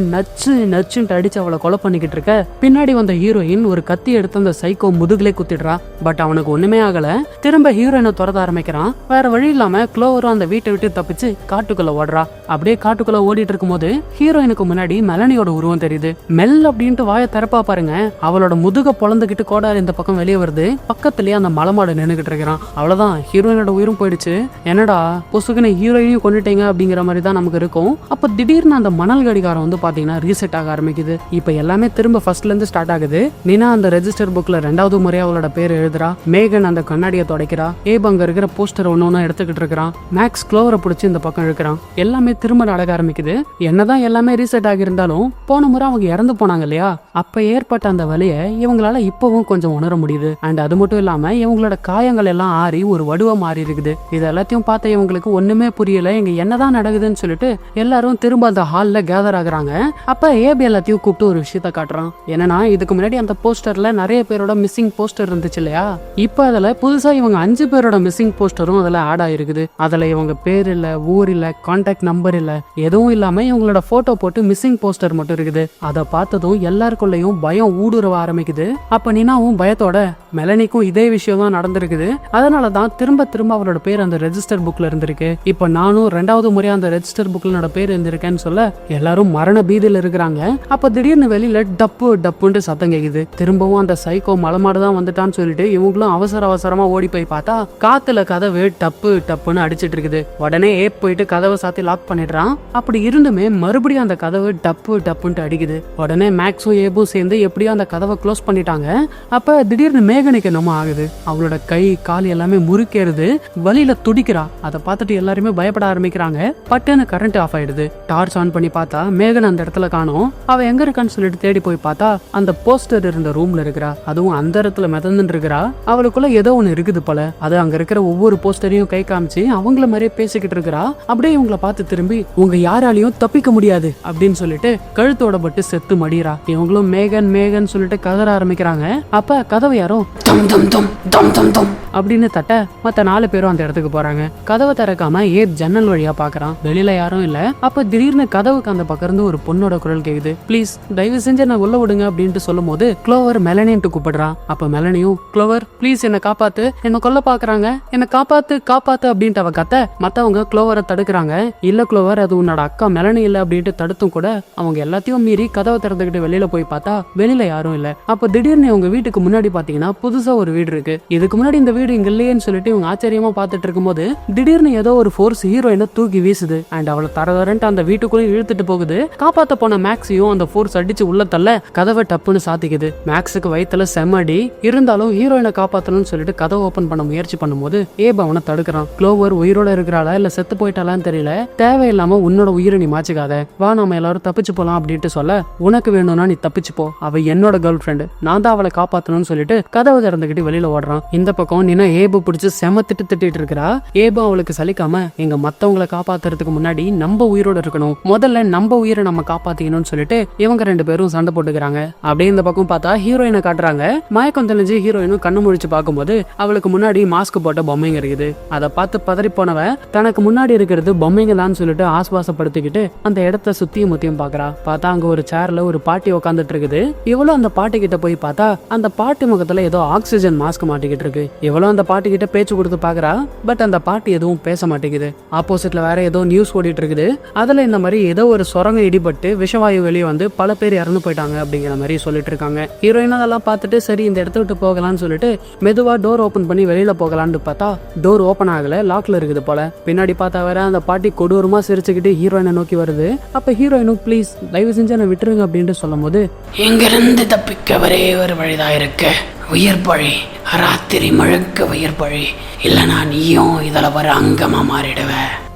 நச்சுன்ட்டு அடிச்சு அவளை கொலை பண்ணிக்கிட்டு இருக்க பின்னாடி வந்த ஹீரோயின் ஒரு கத்தி எடுத்து அந்த சைக்கோ முதுகுலே குத்திடுறா. பட் அவனுக்கு ஒண்ணுமே ஆகல. திரும்ப ஹீரோயினை துரத்த ஆரம்பிக்கிறான். வேற வழி இல்லாம க்ளோவரும் அந்த வீட்டை விட்டு தப்பிச்சு காட்டுக்குள்ள ஓடுறா. அப்படியே காட்டுக்குள்ள ஓடிட்டு இருக்கும்போது ஹீரோயினுக்கு முன்னாடி மெலனியோட உருவம் தெரியுது. ஆரம்பிக்குது. மெல் அப்படின்ட்டு வாயை திறப்பா பாருங்க, அவளோட முதுக பொழந்துகிட்டு கோடாரி இந்த பக்கம் வெளியே வருது. பக்கத்துலயே அந்த மலமாடு நின்னுகிட்டு இருக்கிறான். அவ்வளவுதான், ஹீரோயினோட உயிரும் போயிடுச்சு. என்னடா பொசுக்குன்னு ஹீரோயினையும் கொண்டுட்டீங்க அப்படிங்கிற மாதிரி தான் நமக்கு இருக்கும். அப்ப திடீர்னு அந்த மணல் கடிகாரம் வந்து பாத்தீங்கன்னா ரீசெட் ஆக ஆரம்பிக்குது. இப்ப எல்லாமே திரும்ப ஃபர்ஸ்ட்ல இருந்து ஸ்டார்ட் ஆகுது. நீனா அந்த ரெஜிஸ்டர் புக்ல 2வது முறையா அவளோட பேர் எழுதுறா. மேகன் அந்த கண்ணாடியை துடைக்கிறா. ஏப் அங்க இருக்கிற போஸ்டர் ஒன்னொன்னு எடுத்துக்கிட்டு இருக்கிறான். மேக்ஸ் க்ளோவரை பிடிச்சி இந்த பக்கம் இழுக்கிறான். எல்லாமே திரும்ப நடக்க ஆரம்பிக்குது. என்னதான் எல்லாமே ரீசெட் ஆகியிருந்தாலும் போன முறை அவங்க இறந்து போனாங்க இல்லையா, அப்ப ஏற்பட்ட அந்த வலியை இவங்களால இப்பவும் கொஞ்சம் உணர முடியுது. அண்ட் அது மட்டும் இல்லாம இவங்களோட காயங்கள் எல்லாம் ஆறி ஒரு வடுவா மாறி இருக்குது. இது எல்லாத்தையும் பார்த்த இவங்களுக்கு ஒண்ணுமே புரியல, இங்க என்னதான் நடக்குதுன்னு சொல்லிட்டு எல்லாரும் திரும்ப அந்த ஹால்ல கேதர் ஆகுறாங்க. அப்ப ஏபி எல்லாத்தையும் கூப்பிட்டு ஒரு விஷயத்த காட்டுறான். என்னன்னா, இதுக்கு முன்னாடி அந்த போஸ்டர்ல நிறைய பேரோட மிஸ்ஸிங் போஸ்டர் இருந்துச்சு இல்லையா, இப்ப அதுல புதுசா இவங்க 5 பேரோட மிஸ்ஸிங் போஸ்டரும் அதுல ஆட் ஆயிருக்குது. அதுல இவங்க பேர் இல்ல, ஊர் இல்ல, கான்டாக்ட் நம்பர் இல்ல, எதுவும் இல்லாம இவங்களோட போட்டோ போட்டு மிஸ்ஸிங் போஸ்டர் மட்டும் இருக்குது. அதை பார்த்ததும் எல்லாருக்குள்ளயும் பயம் ஊடுருவ ஆரம்பிக்குது. அப்ப நீனாவும் பயத்தோட மெலனிக்கும் இதே விஷயம் தான் நடந்திருக்குது, அதனாலதான் திரும்ப திரும்ப அவளோட பேர் அந்த ரெஜிஸ்டர் புக்ல இருந்திருக்கு. இப்ப நானும் 2வது முறையா அந்த ரெஜிஸ்டர் புக்ல பேர் இருந்திருக்கேன்னு சொல்ல எல்லாரும் மரண பீதியில இருக்கிறாங்க. அப்ப திடீர்னு வெளியில டப்பு டப்புன்னு சத்தம் கேக்குது. திரும்பவும் அந்த சைக்கோ மலமாடு தான் வந்துட்டான்னு சொல்லிட்டு இவங்களும் அவசர அவசரமா ஓடி போய் பார்த்தா காத்துல கதவு டப்பு டப்புன்னு அடிச்சிட்டு இருக்குது. உடனே ஏப் போயிட்டு கதவை சாத்தி லாக் பண்ணிடுறான். அப்படி இருந்துமே மறுபடியும் அந்த கதவு டப்பு டப்புன்ட்டு அடிக்குது. உடனே மேக்ஸும் ஏபும் சேர்ந்து எப்படியோ அந்த கதவை க்ளோஸ் பண்ணிட்டாங்க. அப்ப திடீர்னு மேகனுக்கு என்னமோ ஆகுது. அவளோட கை கால் எல்லாமே முறுக்கேறுது, வலியில துடிக்கிறா. அதை பார்த்துட்டு எல்லாருமே பயப்பட ஆரம்பிக்கிறாங்க. பட்டுன்னு கரண்ட் ஆஃப் ஆயிடுது. டார்ச் ஆன் பண்ணி பார்த்தா மேகன் அந்த இடத்துல காணோம். அவ எங்க இருக்கான்னு சொல்லிட்டு தேடி போய் பார்த்தா அந்த போஸ்டர் இருந்த ரூம்ல இருக்கிறா. அதுவும் அந்த இடத்துல மிதந்துட்டு இருக்கிறா. அவளுக்குள்ள ஏதோ ஒண்ணு இருக்குது போல. அது அங்க இருக்கிற ஒவ்வொரு போஸ்டரையும் கை காமிச்சு அவங்கள மாதிரியே பேசிக்கிட்டு இருக்கிறா. அப்படியே இவங்கள பார்த்து திரும்பி உங்க யாராலையும் தப்பிக்க முடியாது அப்படின்னு சொல்லிட்டு கழுத்தோட பட்டு செத்து மடிறா. இவங்களும் மேகன் மேகன் சொல்லிட்டு கதற ஆரம்பிக்கிறாங்க. அப்ப கதவை யாரோ தம் தம் தம் தம் தம் தம் அப்படின்னு தட்ட மத்த 4 பேரும் அந்த இடத்துக்கு போறாங்க. கதவை திறக்காம ஏப் ஜன்னல் வழியா பாக்குறான். வெளியில யாரும் இல்ல. அப்ப திடீர்னு கதவுக்கு அந்த பக்கம் இருந்து ஒரு பொண்ணோட குரல் கேக்குது. ப்ளீஸ் தயவு செஞ்சு என்ன உள்ள விடுங்க அப்படின்ட்டு சொல்லும் போது க்ளோவர் மெலனின்ட்டு கூப்பிடுறான். அப்ப மெலனியும் க்ளோவர் ப்ளீஸ் என்ன காப்பாத்து, என்ன கொல்ல பாக்குறாங்க, என்ன காப்பாத்து காப்பாத்து அப்படின்ட்டு அவ கத்த மத்தவங்க க்ளோவரை தடுக்கிறாங்க. இல்ல க்ளோவர், அது உன்னோட அக்கா மெலனி இல்ல அப்படின்ட்டு தடுத்தும் கூட அவங்க எல்லாத்தையும் மீறி கதவை திறந்துகிட்டு வெளியில போய் பார்த்தா வெளியில யாரும் இல்ல. அப்ப திடீர்னு அவங்க வீட்டுக்கு முன்னாடி பாத்தீங்கன்னா புதுசா ஒரு வீடு இருக்கு. இதுக்கு முன்னாடி இந்த வீடு இங்க இல்லையேன்னு சொல்லிட்டு இவங்க ஆச்சரியமா பார்த்துட்டு இருக்கும்போது திடீர்னு ஏதோ ஒரு ஃபோர்ஸ் ஹீரோயினை தூக்கி வீசுது. அண்ட் அவளை தரதரன்ட்டு அந்த வீட்டுக்குள்ளே இழுத்துட்டு போகுது. காப்பாத்த போன மேக்ஸையும் அந்த ஃபோர்ஸ் அடிச்சு உள்ள தள்ள கதவை டப்புன்னு சாத்திக்குது. மேக்ஸுக்கு வயித்துல செம்மடி இருந்தாலும் ஹீரோயினை காப்பாத்தணும்னு சொல்லிட்டு கதவை ஓபன் பண்ண முயற்சி பண்ணும்போது ஏப் அவனை தடுக்கிறான். க்ளோவர் உயிரோட இருக்கிறாளா இல்ல செத்து போயிட்டாலான்னு தெரியல, தேவையில்லாம உன்னோட உயிரை நீ மாச்சிக்காத, வா நாம எல்லாரும் தப்பிச்சு போலாம் அப்படின்ட்டு சொல்ல உனக்கு வேணும்னா நீ தப்பிச்சு போ, அவ என்னோட கேர்ள் ஃப்ரெண்டு, நான் தான் அவளை காப்பாத்தணும்னு சொல்லிட்டு கதவை திறந்துகிட்டு வெளியில ஓடுறான். இந்த பக்கம் நீனா ஏபு பிடிச்சு செம திட்டிட்டு இருக்கிறா. ஏபு அவளுக்கு சலிக்காம எங்க மத்தவங்களை காப்பாத்துறதுக்கு முன்னாடி நம்ம உயிரோட இருக்கணும், முதல்ல நம்ம உயிரை நம்ம காப்பாத்திக்கணும்னு சொல்லிட்டு இவங்க 2 பேரும் சண்டை போட்டுக்கிறாங்க. அப்படியே இந்த பக்கம் பார்த்தா ஹீரோயினை காட்டுறாங்க. மயக்கம் தெளிஞ்சு ஹீரோயினும் கண்ணு முழிச்சு பார்க்கும்போது அவளுக்கு முன்னாடி மாஸ்க் போட்ட பொம்மைங்க இருக்குது. அதை பார்த்து பதறி போனவ தனக்கு முன்னாடி இருக்கிறது பொம்மைங்க தான் சொல்லிட்டு ஆஸ்வாசப்படுத்திக்கிட்டு அந்த இடத்த சுத்தியும் முத்தியும் பாக்குறா. பார்த்தா அங்க ஒரு சேர்ல ஒரு பாட்டி உட்காந்துட்டு இருக்குது. இவ்வளவு அந்த பாட்டி கிட்ட போய் பார்த்தா அந்த பாட்டி முகத்துல ஏதோ ஆக்சிஜன் மாஸ்க் மாட்டிக்கிட்டு இருக்கு. இவ்வளவு அந்த பாட்டி கிட்ட பேச்சு கொடுத்து பாக்குறா. பட் அந்த பாட்டி எதுவும் பேச மாட்டேங்குது. ஆப்போசிட்ல வேற ஏதோ நியூஸ் ஓடிட்டு இருக்குது. அதுல இந்த மாதிரி ஏதோ ஒரு சுரங்க இடிபட்டு விஷவாயு வெளியே வந்து பல பேர் இறந்து போயிட்டாங்க அப்படிங்கிற மாதிரி சொல்லிட்டு இருக்காங்க. ஹீரோயின் அதெல்லாம் பார்த்துட்டு சரி இந்த இடத்த விட்டு போகலான்னு சொல்லிட்டு மெதுவா டோர் ஓபன் பண்ணி வெளியில போகலான்னு பார்த்தா டோர் ஓபன் ஆகல, லாக்ல இருக்குது போல. பின்னாடி பார்த்தா வேற அந்த பாட்டி கொடூரமா சிரிச்சுக்கிட்டு ஹீரோயினை நோக்கி வருது. அப்ப ஹீரோயினும் ப்ளீஸ் தயவு செஞ்சு என்ன விட்டுருங்க அப்படின்ட்டு சொல்லும் போது எங்கிருந்து தப்பிக்க ஒரே ஒரு வழிதான் இருக்கு, உயிர் பழி, ராத்திரி முழுக்க உயிர் பழி, இல்லைனா நீயும் இதில் வர அங்கமா மாறிடுவ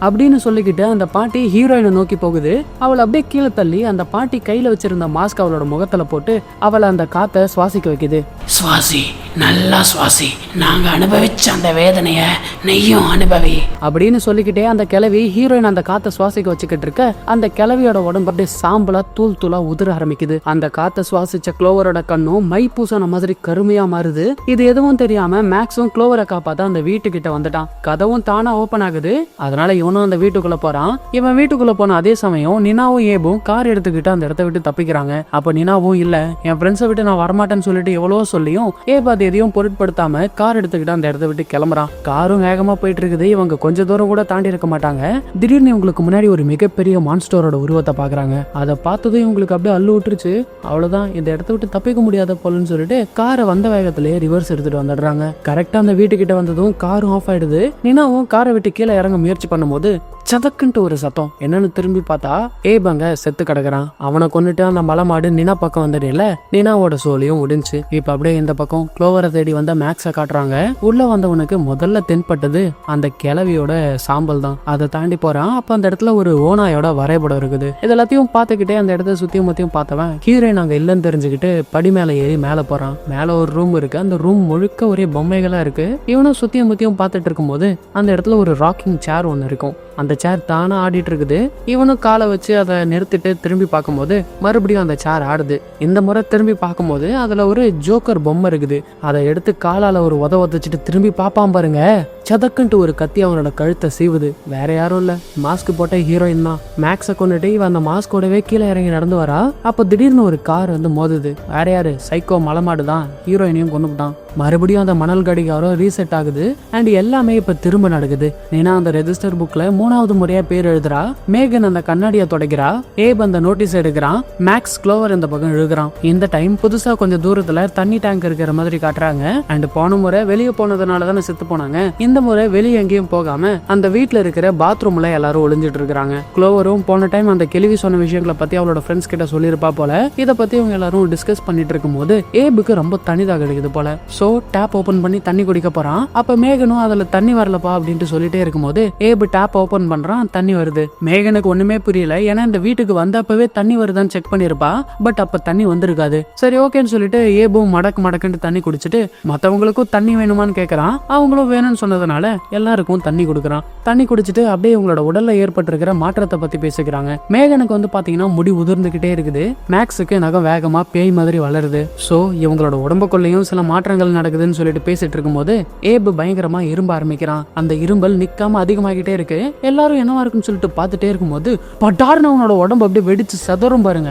அப்படின்னு சொல்லிக்கிட்டு அந்த பாட்டி ஹீரோயினை நோக்கி போகுது. அவளை அப்படியே கீழே தள்ளி அந்த பாட்டி கையில வச்சிருந்த மாஸ்க் அவளோட முகத்துல போட்டு அவளை அந்த காத்தை சுவாசிக்க வைக்குது. சுவாசி, நல்லா சுவாசி, நாங்க அனுபவிச்ச அந்த வேதனைய நெய்யும் அனுபவி அப்படின்னு சொல்லிக்கிட்டே அந்த கிழவி ஹீரோயின் அந்த காத்தை சுவாசிக்க வச்சுக்கிட்டு இருக்க அந்த கிழவியோட உடம்பு அப்படியே சாம்பலா தூள் தூளா உதிர ஆரம்பிக்குது. அந்த காத்தை சுவாசிச்ச க்ளோவரோட கண்ணும் மை பூசான மாதிரி கருமையா மாறுது. இது எதுவும் தெரியாம மேக்ஸும் க்ளோவரை காப்பாத்த அந்த வீட்டுக்கிட்ட வந்துட்டான். கதவும் தானா ஓபன் ஆகுது. அதனால இவனும் அந்த வீட்டுக்குள்ள போறான். இவன் வீட்டுக்குள்ள போன அதே சமயம் நினாவும் ஏபும் கார் எடுத்துக்கிட்டு அந்த இடத்த விட்டு தப்பிக்கிறாங்க. அப்ப நினாவும் இல்ல என் ஃப்ரெண்ட்ஸை விட்டு நான் வரமாட்டேன்னு சொல்லிட்டு எவ்வளவோ சொல்லியும் ஏபு அது எதையும் பொருட்படுத்தாம கார் எடுத்துக்கிட்டு அந்த இடத்த விட்டு கிளம்புறான். காரும் வேகமா போயிட்டு இருக்குது. இவங்க கொஞ்ச தூரம் கூட தாண்டி இருக்க மாட்டாங்க. திடீர்னு இவங்களுக்கு முன்னாடி ஒரு மிகப்பெரிய மான்ஸ்டரோட உருவத்தை பாக்குறாங்க. அதை பார்த்ததும் இவங்களுக்கு அப்படியே அள்ளு விட்டுருச்சு. அவ்வளவுதான், இந்த இடத்த விட்டு தப்பிக்க முடியாத போலன்னு சொல்லிட்டு காரை வந்த வேகத்திலேயே ரிவர்ஸ் எடுத்துட்டு வந்துடுறாங்க. கரெக்டா அந்த வீட்டுக்கிட்ட வந்ததும் காரும் ஆஃப் ஆயிடுது. நினாவும் காரை விட்டு கீழே இறங்க முயற்சி பண்ணும்போது சதக்குன்ட்டு ஒரு சத்தம். என்னன்னு திரும்பி பார்த்தா ஏபங்க செத்து கிடக்குறான். அவனை கொண்டுட்டு அந்த மலை மாடு நினா பக்கம் வந்துடல. நினாவோட சோழியும் முடிஞ்சு. இப்ப அப்படியே இந்த பக்கம் குளோவரை தேடி வந்த மேக்ஸை காட்டுறாங்க. உள்ள வந்தவனுக்கு முதல்ல தென்பட்டது அந்த கிளவியோட சாம்பல் தான். அதை தாண்டி போறான். அப்ப அந்த இடத்துல ஒரு ஓனாயோட வரைபடம் இருக்குது. இது எல்லாத்தையும் பார்த்துக்கிட்டே அந்த இடத்த சுத்தியும் மத்தியும் பார்த்தவன் ஹீரோயின் அங்க இல்லைன்னு தெரிஞ்சுக்கிட்டு படி மேல ஏறி மேல போறான். மேல ஒரு ரூம் இருக்கு. அந்த ரூம் முழுக்க ஒரே பொம்மைகளா இருக்கு. இவனும் சுத்தியும் மத்தியும் பார்த்துட்டு இருக்கும்போது அந்த இடத்துல ஒரு ராக்கிங் சேர் ஒன்று இருக்கும். அந்த சேர் தானே ஆடிட்டு இருக்குது. இவனும் காலை வச்சு அதை நிறுத்திட்டு திரும்பி பார்க்கும்போது மறுபடியும் அந்த சேர் ஆடுது. இந்த முறை திரும்பி பார்க்கும்போது அதுல ஒரு ஜோக்கர் பொம்மை இருக்குது. அதை எடுத்து காலால ஒரு உதச்சிட்டு திரும்பி பார்ப்பான் பாருங்க. சதக்குன்ட்டு ஒரு கத்தி அவனோட கழுத்தை சீவுது. வேற யாரும் இல்ல, மாஸ்க் போட்ட ஹீரோயின் தான். மேக்ஸை கொண்டுட்டு இவன் அந்த மாஸ்கோடவே கீழே இறங்கி நடந்து வரா. அப்ப திடீர்னு ஒரு கார் வந்து மோதுது. வேற யாரு, சைக்கோ மலமாடு தான். ஹீரோயினையும் கொண்டுட்டான். மறுபடியும் அந்த மணல் கடிகாரம் ரீசெட் ஆகுது. அண்ட் எல்லாமே இப்ப திரும்ப நடக்குது. ஏன்னா அந்த ரெஜிஸ்டர் புக்ல 3வது முறையா பேர் எழுதுறா. மேகன் அந்த கண்ணாடியை தொடக்கிறா. ஏப் அந்த நோட்டீஸ் எடுக்கிறான். மேக்ஸ் குளோவர் இந்த பக்கம் எழுதுறான். இந்த டைம் புதுசா கொஞ்சம் தூரத்துல தண்ணி டேங்க் இருக்கிற மாதிரி காட்டுறாங்க. அண்ட் போன முறை வெளியே போனதுனால தானே செத்து போனாங்க. இந்த முறை வெளியே எங்கேயும் போகாம அந்த வீட்டுல இருக்கிற பாத்ரூம்ல எல்லாரும் ஒளிஞ்சிட்டு இருக்காங்க. குளோவரும் போன டைம் அந்த கேள்வி சொன்ன விஷயங்களை பத்தி அவளோட ஃப்ரெண்ட்ஸ் கிட்ட சொல்லிருப்பா போல. இதை பத்தி அவங்க எல்லாரும் டிஸ்கஸ் பண்ணிட்டு இருக்கும் போது ஏபுக்கு ரொம்ப தனிதாக கிடைக்குது போல. சோ டேப் ஓபன் பண்ணி தண்ணி குடிக்க போறான். அப்ப மேகனும் அதுல தண்ணி வரலப்பா அப்படின்ட்டு சொல்லிட்டே இருக்கும்போது ஏபு டேப் ஓபன் பண்றான். தண்ணி வருது. மேகனுக்கு ஒண்ணுமே புரியல. ஏன்னா இந்த வீட்டுக்கு வந்தப்பவே தண்ணி வருதான்னு செக் பண்ணிருப்பா. பட் அப்ப தண்ணி வந்திருக்காது. சரி ஓகேன்னு சொல்லிட்டு ஏபும் மடக்குன்னு தண்ணி குடிச்சிட்டு மத்தவங்களுக்கும் தண்ணி வேணுமான்னு கேக்குறான். அவங்களும் வேணும்னு சொன்னதுனால எல்லாருக்கும் தண்ணி கொடுக்குறான். தண்ணி குடிச்சிட்டு அப்படியே இவங்களோட உடல்ல ஏற்பட்டிருக்கிற மாற்றத்தை பத்தி பேசிக்கிறாங்க. மேகனுக்கு வந்து பாத்தீங்கன்னா முடி உதிர்ந்துகிட்டே இருக்குது. மேக்ஸுக்கு நகம் வேகமா பேய் மாதிரி வளருது. சோ இவங்களோட உடம்புக்குள்ளேயும் சில மாற்றங்கள் நடக்குதுன்னு சொல்லிட்டு பேசிட்டு இருக்கும்போது ஏபு பயங்கரமா இரும்ப ஆரம்பிக்கிறான். அந்த இரும்பல் நிக்காம அதிகமாகிட்டே இருக்கு. எல்லாரும் என்னவா இருக்குன்னு சொல்லிட்டு பார்த்துட்டே இருக்கும்போது பட்டார்னு அவனோட உடம்பு அப்படியே வெடிச்சு சதறும் பாருங்க.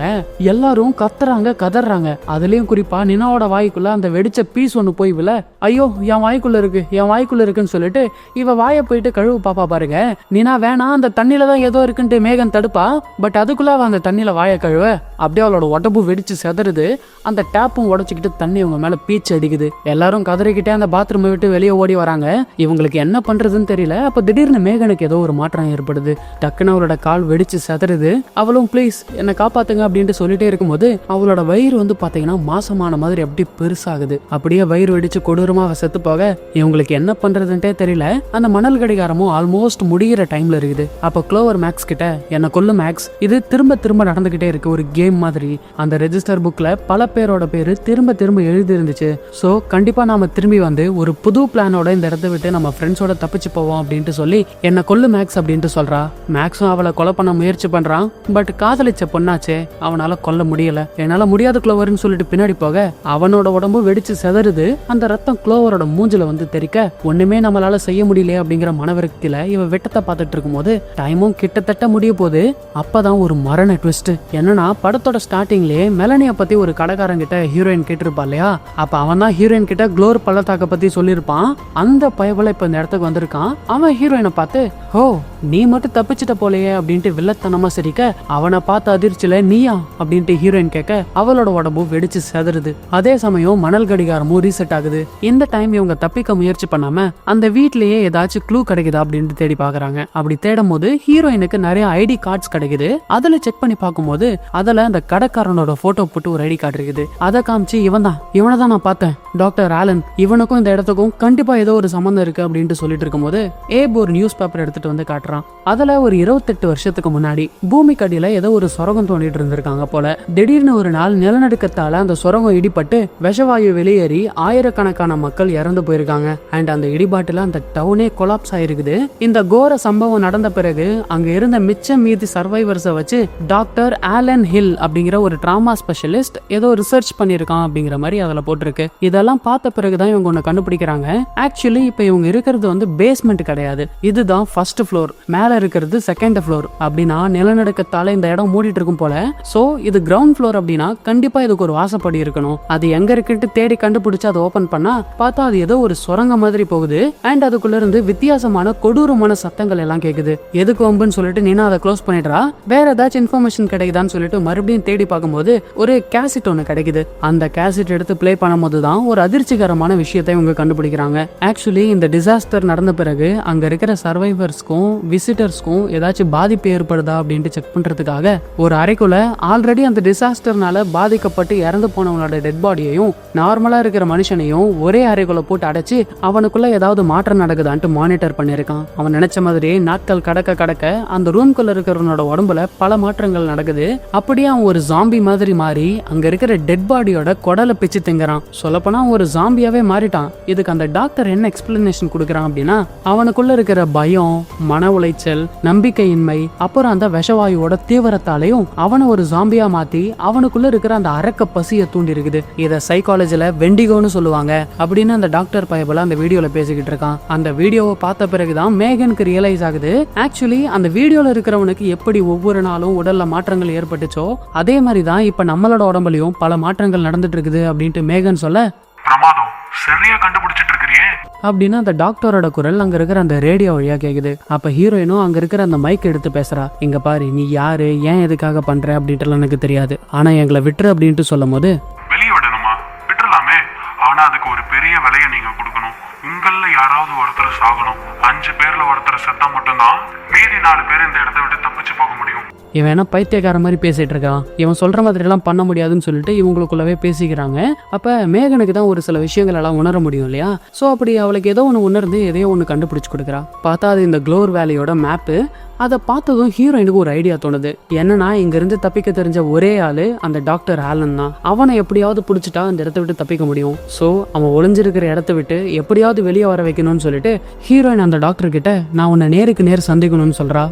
எல்லாரும் கத்துறாங்க, கதறாங்க. அதுலயும் குறிப்பா நினாவோட வாய்க்குள்ள அந்த வெடிச்ச பீஸ் ஒண்ணு போய் விழ, ஐயோ என் வாய்க்குள்ள இருக்கு, என் வாய்க்குள்ள இருக்குன்னு சொல்லிட்டு இவ வாயை போயிட்டு கழுவு பாப்பா பாருங்க. நினா வேணாம், அந்த தண்ணியில தான் ஏதோ இருக்குன்ட்டு மேகன் தடுப்பா. பட் அதுக்குள்ள அவ அந்த தண்ணியில வாயை கழுவ அப்படியே அவளோட உடம்பு வெடிச்சு செதறுது. அந்த டேப்பும் உடச்சிக்கிட்டு தண்ணி இவங்க மேல பீச்சு அடிக்குது. எல்லாரும் கதறிக்கிட்டே அந்த பாத்ரூமை விட்டு வெளியே ஓடி வராங்க. இவங்களுக்கு என்ன பண்றதுன்னு தெரியல. அப்ப திடீர்னு மேகனுக்கு ஏதோ ஒரு மாற்றம் ஏற்படுது. டக்குன்னு அவளோட கால் வெடிச்சு செதறுது. அவளும் ப்ளீஸ் என்னை காப்பாத்துங்க அப்படின்ட்டு சொல்லிட்டே இருக்கும்போது அவளோட வயிறு வந்து பாத்தீங்கன்னா மாசமான மாதிரி அப்படி பெருசாகுது. அப்படியே வயிறு வெடிச்சு கொடூரமா செத்து போக இவங்களுக்கு என்ன பண்றதுன்ட்டே தெரியல. அந்த மணல் கடிகாரமும் ஆல்மோஸ்ட் முடிகிற டைம்ல இருக்குது. அப்ப குளோவர் மேக்ஸ் கிட்ட என்ன கொல்லு மேக்ஸ், இது திரும்ப திரும்ப நடந்துகிட்டே இருக்கு, ஒரு கேம் மாதிரி. அந்த ரெஜிஸ்டர் புக்ல பல பேரோட பேரு திரும்ப திரும்ப எழுதி இருந்துச்சு. சோ கண்டிப்பா நாம திரும்பி வந்து ஒரு புது பிளானோட இந்த இடத்த விட்டு நம்ம ஃப்ரெண்ட்ஸோட தப்பிச்சு போவோம் அப்படின்ட்டு சொல்லி என்ன கொல்லு மேக்ஸ் அப்படின்ட்டு சொல்றா. மேக்ஸும் அவளை கொலை பண்ண முயற்சி பண்றான். பட் காதலிச்ச பொண்ணாச்சே, அவனால கொல்ல முடியல. என்னால முடியாத குளோவர்னு சொல்லிட்டு பின்னாடி போக அவனோட உடம்பு வெடிச்சு செதறுது. அந்த ரத்தம் குளோவரோட மூஞ்சில வந்து தெரிக்க ஒண்ணுமே நம்மளால செய்ய முடியல அப்படிங்கிற மனவிரக்தியில இவ வெட்டத்தை பார்த்துட்டு இருக்கும்போது டைமும் கிட்டத்தட்ட முடிய போது. அப்பதான் ஒரு மரண ட்விஸ்ட். என்னன்னா படத்தோட ஸ்டார்டிங்லயே மெலனிய பத்தி ஒரு கடைக்காரன் கிட்ட ஹீரோயின் கேட்டிருப்பா இல்லையா. அப்ப அவன் தான் ஹீரோயின் கிட்ட குளோர் பள்ளத்தாக்க பத்தி சொல்லியிருப்பான். அந்த பயபல இப்ப இந்த இடத்துக்கு வந்திருக்கான். அவன் ஹீரோயினை பார்த்து ஹோ நீ மட்டும் தப்பிச்சிட்ட போலையே அப்படின்ட்டு வில்லத்தனமா சிரிக்க அவனை பார்த்து அதிர்ச்சியில நீயா அப்படின்ட்டு ஹீரோயின் கேட்க அவளோட உடம்பு வெடிச்சு செதறுது. அதே சமயம் மணல் கடிகாரமும் ரீசெட் ஆகுது. இந்த டைம் இவங்க தப்பிக்க முயற்சி பண்ணாம அந்த வீட்லயே ஏதாச்சும் க்ளூ கிடைக்குதா அப்படின்ட்டு தேடி பாக்குறாங்க. அப்படி தேடும் போது ஹீரோயினுக்கு நிறைய ஐடி கார்ட்ஸ் கிடைக்குது. அதுல செக் பண்ணி பார்க்கும்போது அதுல அந்த கடைக்காரனோட போட்டோ போட்டு ஒரு ஐடி கார்டு இருக்குது. அதை காமிச்சு இவனை தான் நான் பார்த்தேன், டாக்டர் ஆலன். இவனுக்கும் இந்த இடத்துக்கும் கண்டிப்பா ஏதோ ஒரு சம்பந்தம் இருக்கு அப்படின்ட்டு சொல்லிட்டு இருக்கும்போது ஏப் ஒரு நியூஸ் பேப்பர் எடுத்துட்டு வந்து காட்டுறான். அதுல ஒரு 28 வருஷத்துக்கு முன்னாடி பூமிக்கு அடியில ஏதோ ஒரு சுரங்கம் தோண்டிட்டு இருந்திருக்காங்க போல. திடீர்னு ஒரு நாள் நிலநடுக்கத்தால அந்த சுரங்கம் இடிபட்டு விஷவாயு வெளியேறி ஆயிரக்கணக்கான மக்கள் இறந்து போயிருக்காங்க. அண்ட் அந்த இடிபாட்டுல அந்த டவுனே கொலாப்ஸ் ஆயிருக்குது. இந்த கோர சம்பவம் நடந்த பிறகு அங்க இருந்த மிச்சம் மீதி சர்வைவர்ஸை வச்சு டாக்டர் ஆலன் ஹில் அப்படிங்கிற ஒரு டிராமா ஸ்பெஷலிஸ்ட் ஏதோ ரிசர்ச் பண்ணிருக்கான் அப்படிங்கிற மாதிரி அதுல போட்டிருக்கு. இதெல்லாம் அதெல்லாம் பார்த்த பிறகுதான் இவங்க ஒன்று கண்டுபிடிக்கிறாங்க. ஆக்சுவலி இப்போ இவங்க இருக்கிறது வந்து பேஸ்மெண்ட் கிடையாது, இதுதான் ஃபர்ஸ்ட் ஃப்ளோர், மேல இருக்கிறது செகண்ட் ஃப்ளோர். அப்படின்னா நிலநடுக்கத்தால இந்த இடம் மூடிட்டு இருக்கும் போல. சோ இது கிரவுண்ட் ஃப்ளோர் அப்படின்னா கண்டிப்பா இதுக்கு ஒரு வாசப்படி இருக்கணும். அது எங்க இருக்குன்னு தேடி கண்டுபிடிச்சு அதை ஓபன் பண்ணா பார்த்தா அது ஏதோ ஒரு சுரங்க மாதிரி போகுது. அண்ட் அதுக்குள்ள இருந்து வித்தியாசமான கொடூரமான சத்தங்கள் எல்லாம் கேக்குது. எதுக்கு வம்புன்னு சொல்லிட்டு நீனா அதை க்ளோஸ் பண்ணிடுறா. வேற ஏதாச்சும் இன்ஃபர்மேஷன் கிடைக்குதான்னு சொல்லிட்டு மறுபடியும் தேடி பார்க்கும்போது ஒரு கேசட் ஒன்று கிடைக்குது. அந்த கேசட் எடுத்து பிளே பண்ணும்போது தான் ஒரு அதிர்ச்சிகரமான விஷயத்தை இவங்க கண்டுபிடிக்கிறாங்க. ஆக்சுவலி இந்த டிசாஸ்டர் நடந்த பிறகு அங்க இருக்கிற சர்வைவர்ஸ்க்கும் விசிட்டர்ஸ்க்கும் ஏதாச்சும் பாதிப்பு ஏற்படுதா அப்படின்ட்டு செக் பண்றதுக்காக ஒரு அறைக்குள்ள ஆல்ரெடி அந்த டிசாஸ்டர்னால பாதிக்கப்பட்டு இறந்து போனவங்களோட டெட் பாடியையும் நார்மலா இருக்கிற மனுஷனையும் ஒரே அறைக்குள்ள போட்டு அடைச்சு அவனுக்குள்ள ஏதாவது மாற்றம் நடக்குதான்ட்டு மானிட்டர் பண்ணிருக்கான். அவன் நினைச்ச மாதிரி நாட்கள் கடக்க கடக்க அந்த ரூம்குள்ள இருக்கிறவனோட உடம்புல பல மாற்றங்கள் நடக்குது. அப்படியே அவன் ஒரு ஜாம்பி மாதிரி மாறி அங்க இருக்கிற டெட் பாடியோட குடலை பிச்சு திங்கறான். சொல்லப்போனா ஒரு ஜாம்பியாவே மாறிட்டான். இதுக்கு அந்த டாக்டர் என்ன எக்ஸ்பிளனேஷன் கொடுக்கறான் அப்படின்னா அவனுக்குள்ள இருக்கிற பயம், மன உளைச்சல், நம்பிக்கையின்மை, அப்புறம் அந்த விஷவாயுவோட தீவிரத்தாலையும் அவனை ஒரு ஜாம்பியா மாத்தி அவனுக்குள்ள இருக்கிற அந்த அரக்க பசியை தூண்டி இருக்குது. இத சைக்காலஜில வெண்டிகோன்னு சொல்லுவாங்க அப்படின்னு அந்த டாக்டர் பயபல அந்த வீடியோல பேசிக்கிட்டு இருக்கான். அந்த வீடியோவை பார்த்த பிறகுதான் மேகனுக்கு ரியலைஸ் ஆகுது. ஆக்சுவலி அந்த வீடியோல இருக்கிறவனுக்கு எப்படி ஒவ்வொரு நாளும் உடல்ல மாற்றங்கள் ஏற்பட்டுச்சோ அதே மாதிரி தான் இப்ப நம்மளோட உடம்புலயும் பல மாற்றங்கள் நடந்துட்டு இருக்குது அப்படின்ட்டு மேகன் சொல்ல, பிரமாதம், சரியா கண்டுபிடிச்சிட்டு இருக்கிறியே அப்படின்னு அந்த டாக்டரோட குரல் அங்க இருக்கிற அந்த ரேடியோ வழியா கேக்குது. அப்ப ஹீரோயினும் அங்க இருக்கிற அந்த மைக் எடுத்து பேசுறா. இங்க பாரு, நீ யாரு, ஏன் எதுக்காக பண்ற அப்படின்ட்டு எனக்கு தெரியாது, ஆனா எங்களை விட்டுரு அப்படின்ட்டு சொல்லும் போது, வெளியே விடணுமா? விட்டுறலாமே, ஆனா அதுக்கு ஒரு பெரிய விலையை நீங்க கொடுக்கணும். உங்கள யாராவது ஒருத்தர் சாகணும். 5 பேர்ல ஒருத்தர் செத்தா மட்டும்தான் மீதி 4 பேர் இந்த இடத்த விட்டு தப்பிச்சு போக முடியும். இவன் என்ன பைத்தியக்கார மாதிரி பேசிட்டு இருக்கான், இவன் சொல்ற மாதிரி எல்லாம் பண்ண முடியாதுன்னு சொல்லிட்டு இவங்களுக்குள்ளவே பேசிக்கிறாங்க. அப்ப மேகனுக்கு தான் ஒரு சில விஷயங்கள் எல்லாம் உணர முடியும் இல்லையா. சோ அப்படி அவளுக்கு ஏதோ ஒன்று உணர்ந்து எதையோ ஒன்று கண்டுபிடிச்சு கொடுக்குறா. பார்த்தா அது இந்த க்ளோர் வேலியோட மேப்பு. அதை பார்த்ததும் ஹீரோயினுக்கு ஒரு ஐடியா தோணுது. என்னன்னா இங்க இருந்து தப்பிக்க தெரிஞ்ச ஒரே ஆளு அந்த டாக்டர் ஆலன் தான். அவனை எப்படியாவது பிடிச்சிட்டா அந்த இடத்த விட்டு தப்பிக்க முடியும். சோ அவன் ஒளிஞ்சிருக்கிற இடத்த விட்டு எப்படியாவது வெளியே வர வைக்கணும்னு சொல்லிட்டு ஹீரோயின் அந்த டாக்டர் கிட்ட நான் உன்னை நேருக்கு நேர் சந்திக்கணும்னு சொல்றா.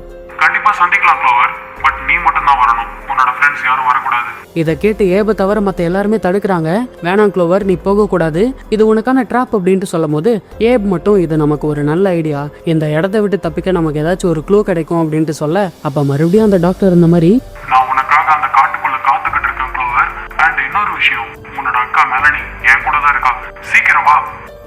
கண்டிப்பா சந்திக்கலாம் க்ளோவர், பட் நீ மட்டும் தான் வரணும். உன்னோட ஃப்ரெண்ட்ஸ் யாரும் வரக்கூடாது. இதை கேட்டு ஏப தவிர மற்ற எல்லாருமே தடுக்கிறாங்க. வேணாம் க்ளோவர், நீ போகக்கூடாது, இது உனக்கான ட்ராப் அப்படின்ட்டு சொல்லும் போது ஏப் மட்டும் இது நமக்கு ஒரு நல்ல ஐடியா, இந்த இடத்த விட்டு தப்பிக்க நமக்கு ஏதாச்சும் ஒரு க்ளூ கிடைக்கும் அப்படின்ட்டு சொல்ல, அப்ப மறுபடியும் அந்த டாக்டர் இந்த மாதிரி, நான் உனக்காக அந்த காட்டுக்குள்ள காத்துக்கிட்டு இருக்கேன் க்ளோவர். அண்ட் இன்னொரு விஷயம், உன்னோட அக்கா மெலனி என் கூட தான் இருக்கா, சீக்கிரம் வா.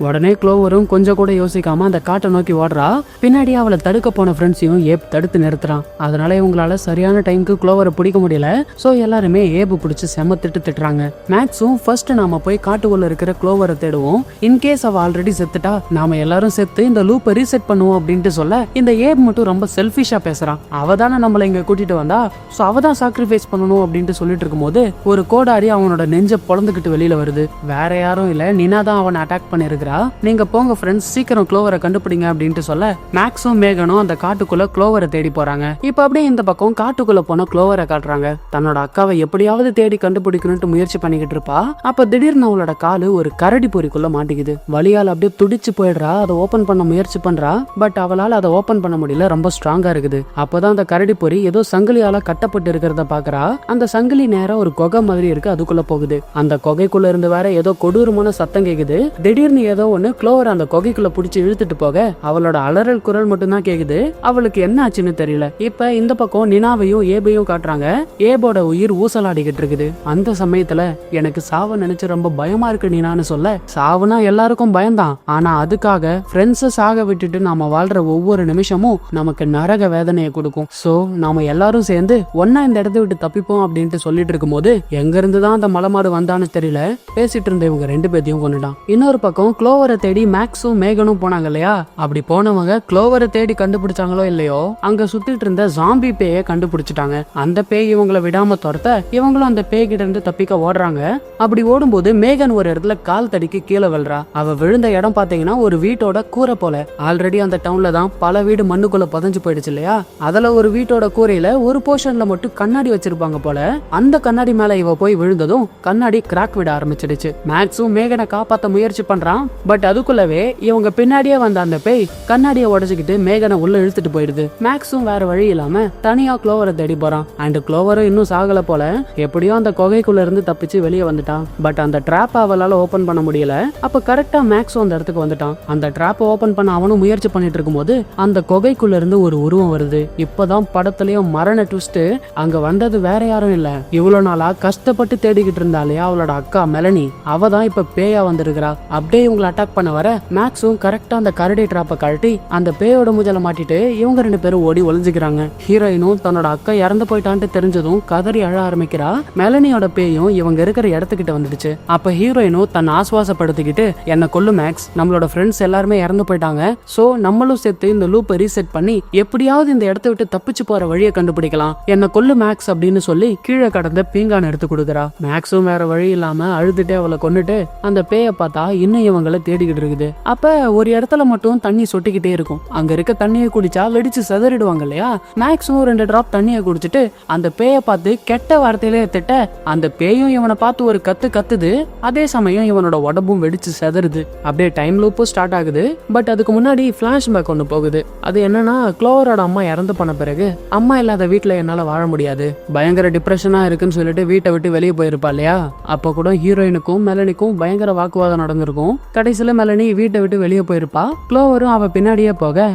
உடனே க்ளோவரும் கொஞ்சம் கூட யோசிக்காம அந்த காட்டை நோக்கி ஓடுறா. பின்னாடி அவளை தடுக்க போன ஃப்ரெண்ட்ஸையும் ஏப் தடுத்து நிறுத்துறான். அதனால இவங்களால சரியான டைமுக்கு க்ளோவரை பிடிக்க முடியல. ஸோ எல்லாருமே ஏபு பிடிச்சி செம்ம திட்டுறாங்க. மேக்ஸும் ஃபர்ஸ்ட் நாம போய் காட்டுக்குள்ள இருக்கிற க்ளோவரை தேடுவோம், இன்கேஸ் அவ ஆல்ரெடி செத்துட்டா நாம எல்லாரும் செத்து இந்த லூப்பை ரீசெட் பண்ணுவோம் அப்படின்ட்டு சொல்ல, இந்த ஏப் மட்டும் ரொம்ப செல்ஃபிஷா பேசுறான். அவ தானே நம்மளை இங்க கூட்டிட்டு வந்தா, ஸோ அவ தான் சாக்ரிஃபைஸ் பண்ணணும் அப்படின்ட்டு சொல்லிட்டு இருக்கும்போது ஒரு கோடாரி அவனோட நெஞ்ச பொழந்துக்கிட்டு வெளியில வருது. வேற யாரும் இல்ல, நினா தான் அவனை அட்டாக் பண்ணிருக்கிறா. நீங்க போங்க ஃப்ரெண்ட்ஸ், சீக்கிரம் க்ளோவரை கண்டுபிடிங்க அப்படின்ட்டு சொல்ல, மேக்ஸும் மேகனும் அந்த காட்டுக்குள்ள க்ளோவரை தேடி போறாங்க. இப்ப அப்படியே இந்த பக்கம் காட்டுக்குள்ள போன க்ளோவரை காட்டுறாங்க. தன்னோட அக்காவை எப்படியாவது தேடி கண்டுபிடிக்கணும்னு முயற்சி பண்ணிக்கிட்டு இருப்பா. அப்ப திடீர்னு அவளோட காலு ஒரு கரடி பொறிக்குள்ள மாட்டிக்குது. வலியால் அப்படியே துடிச்சு போயிடுறா. அதை ஓபன் பண்ண முயற்சி பண்றா. பட் அவளால் அதை ஓபன் பண்ண முடியல, ரொம்ப ஸ்ட்ராங்கா இருக்குது. அப்பதான் அந்த கரடி பொறி ஏதோ சங்கிலியால கட்டப்பட்டு இருக்கிறத பாக்குறா. அந்த சங்கிலி நேரம் ஒரு குகை மாதிரி இருக்கு, அதுக்குள்ள போகுது. அந்த குகைக்குள்ள இருந்து வேற ஏதோ கொடூரமான சத்தம் கேக்குது. திடீர்னு ஏதோ ஒண்ணு க்ளோவர் அந்த குகைக்குள்ள பிடிச்சி இழுத்துட்டு போக அவளோட அலறல் குரல் மட்டும்தான் கேக்குது. அவளுக்கு என்ன ஆச்சுன்னு தெரியல. இப்ப இந்த பக்கம் நினாவையும் ஏபையும் காட்டுறாங்க. ஏபோட உயிர் ஊசலாடிக்கிட்டு இருக்குது. அந்த சமயத்துல எனக்கு சாவ நினைச்சு ரொம்ப பயமா இருக்கு நினான்னு சொல்ல, சாவுனா எல்லாருக்கும் பயம்தான், ஆனா அதுக்காக ஃப்ரெண்ட்ஸை சாக விட்டுட்டு நாம வாழ்ற ஒவ்வொரு நிமிஷமும் நமக்கு நரக வேதனையை கொடுக்கும். சோ நாம எல்லாரும் சேர்ந்து ஒன்னா இந்த இடத்த விட்டு தப்பிப்போம் அப்படின்ட்டு சொல்லிட்டு இருக்கும் போது எங்க இருந்துதான் அந்த மலைமாடு வந்தான்னு தெரியல, பேசிட்டு இருந்த இவங்க 2 பேத்தையும் கொண்டுட்டான். இன்னொரு பக்கம் க்ளோவரை தேடி மேக்ஸும் மேகனும் போனாங்க இல்லையா. அப்படி போனவங்க க்ளோவரை தேடி கண்டுபிடிச்சாங்களோ இல்லையோ, அங்க சுத்திட்டு இருந்த ஜாம்பி பேயை கண்டுபிடிச்சிட்டாங்க. அந்த பேய் இவங்களை விடாம துரத்த இவங்களும் அந்த பேய் கிட்ட இருந்து தப்பிக்க ஓடுறாங்க. அப்படி ஓடும்போது மேகன் ஒரு இடத்துல கால் தடிக்கு கீழே விழுறா. அவ விழுந்த இடம் பாத்தீங்கன்னா ஒரு வீட்டோட கூரை போல. ஆல்ரெடி அந்த டவுன்ல தான் பல வீடு மண்ணுக்குள்ள புதைஞ்சு போயிடுச்சு இல்லையா. அதுல ஒரு வீட்டோட கூரையில ஒரு போர்ஷன்ல மட்டும் கண்ணாடி வச்சிருப்பாங்க போல. அந்த கண்ணாடி மேல இவ போய் விழுந்ததும் கண்ணாடி கிராக் ஷாக் விட ஆரம்பிச்சிடுச்சு. மேக்ஸும் மேகனை காப்பாத்த முயற்சி பண்றான். பட் அதுக்குள்ளவே இவங்க பின்னாடியே வந்த அந்த பேய் கண்ணாடியை உடைச்சுக்கிட்டு மேகனை உள்ள இழுத்துட்டு போயிடுது. மேக்ஸும் வேற வழி இல்லாம தனியா குளோவரை தேடி போறான். அண்ட் குளோவரும் இன்னும் சாகல போல. எப்படியோ அந்த குகைக்குள்ள இருந்து தப்பிச்சு வெளியே வந்துட்டான். பட் அந்த ட்ராப் அவளால ஓபன் பண்ண முடியல. அப்ப கரெக்டா மேக்ஸும் அந்த இடத்துக்கு வந்துட்டான். அந்த ட்ராப் ஓபன் பண்ண அவனும் முயற்சி பண்ணிட்டு இருக்கும்போது அந்த குகைக்குள்ள இருந்து ஒரு உருவம் வருது. இப்பதான் படத்துலயும் மரண ட்விஸ்ட். அங்க வந்தது வேற யாரும் இல்ல, இவ்வளவு நாளா கஷ்டப்பட்டு தேடிக்கிட்டு இருந்தாலே அவளோட அக்கா மெலனி. அவ தான் இப்ப பேயா வந்திருக்கிறா. அப்படியே இவங்களை அட்டாக் பண்ண வர மேக்ஸும் கரெக்டா அந்த கரடி ட்ராப்பை கழட்டி அந்த பேயோட மூஜல மாட்டிட்டு இவங்க 2 பேரும் ஓடி ஒளிஞ்சுக்கிறாங்க. ஹீரோயினும் தன்னோட அக்கா இறந்து போயிட்டான்ட்டு தெரிஞ்சதும் கதறி அழ ஆரம்பிக்கிறா. மெலனியோட பேயும் இவங்க இருக்கிற இடத்துக்கிட்ட வந்துடுச்சு. அப்ப ஹீரோயினும் தன்னை ஆசுவாசப்படுத்திக்கிட்டு, என்ன கொல்லு மேக்ஸ், நம்மளோட ஃப்ரெண்ட்ஸ் எல்லாருமே இறந்து போயிட்டாங்க. சோ நம்மளும் சேர்த்து இந்த லூப்பை ரீசெட் பண்ணி எப்படியாவது இந்த இடத்த விட்டு தப்பிச்சு போற வழியை கண்டுபிடிக்கலாம், என்ன கொல்லு மேக்ஸ் அப்படின்னு சொல்லி கீழே கடந்த பீங்கான் எடுத்து கொடுக்குறா. மேக்ஸும் வேற வழி இல்லாம அழுதுட்டே அவளை கொண்டுட்டு அந்த பேயை பார்த்தா இன்னும் இவங்களை தேடிக்கிட்டு இருக்குது. அப்ப ஒரு இடத்துல மட்டும் தண்ணி சொட்டிக்கிட்டே இருக்கும். அங்க இருக்க தண்ணியை குடிச்சா வெடிச்சு செதறிடுவாங்க இல்லையா. மேக்ஸும் 2 டிராப் தண்ணியை குடிச்சிட்டு அந்த பேயை பார்த்து கெட்ட வார்த்தையிலே திட்ட அந்த பேயும் இவனை பார்த்து ஒரு கத்து கத்துது. அதே சமயம் இவனோட உடம்பும் வெடிச்சு செதறுது. அப்படியே டைம் லூப்பும் ஸ்டார்ட் ஆகுது. பட் அதுக்கு முன்னாடி பிளாஷ்பேக் ஒன்று போகுது. அது என்னன்னா, குளோவரோட அம்மா இறந்து போன பிறகு அம்மா இல்லாத வீட்டுல என்னால வாழ முடியாது, பயங்கர டிப்ரெஷனா இருக்குன்னு சொல்லிட்டு வீட்டை விட்டு வெளியே போயிருப்பா இல்லையா. அப்ப கூட ஹீரோயினுக்கும் மெலனிக்கும் பயங்கர வாக்குவாதம் நடந்திருக்கும். கடைசியில மெலனி வீட்டை விட்டு வெளியே போயிருப்பா. குளோவரும் அவ பின்னாடியே போக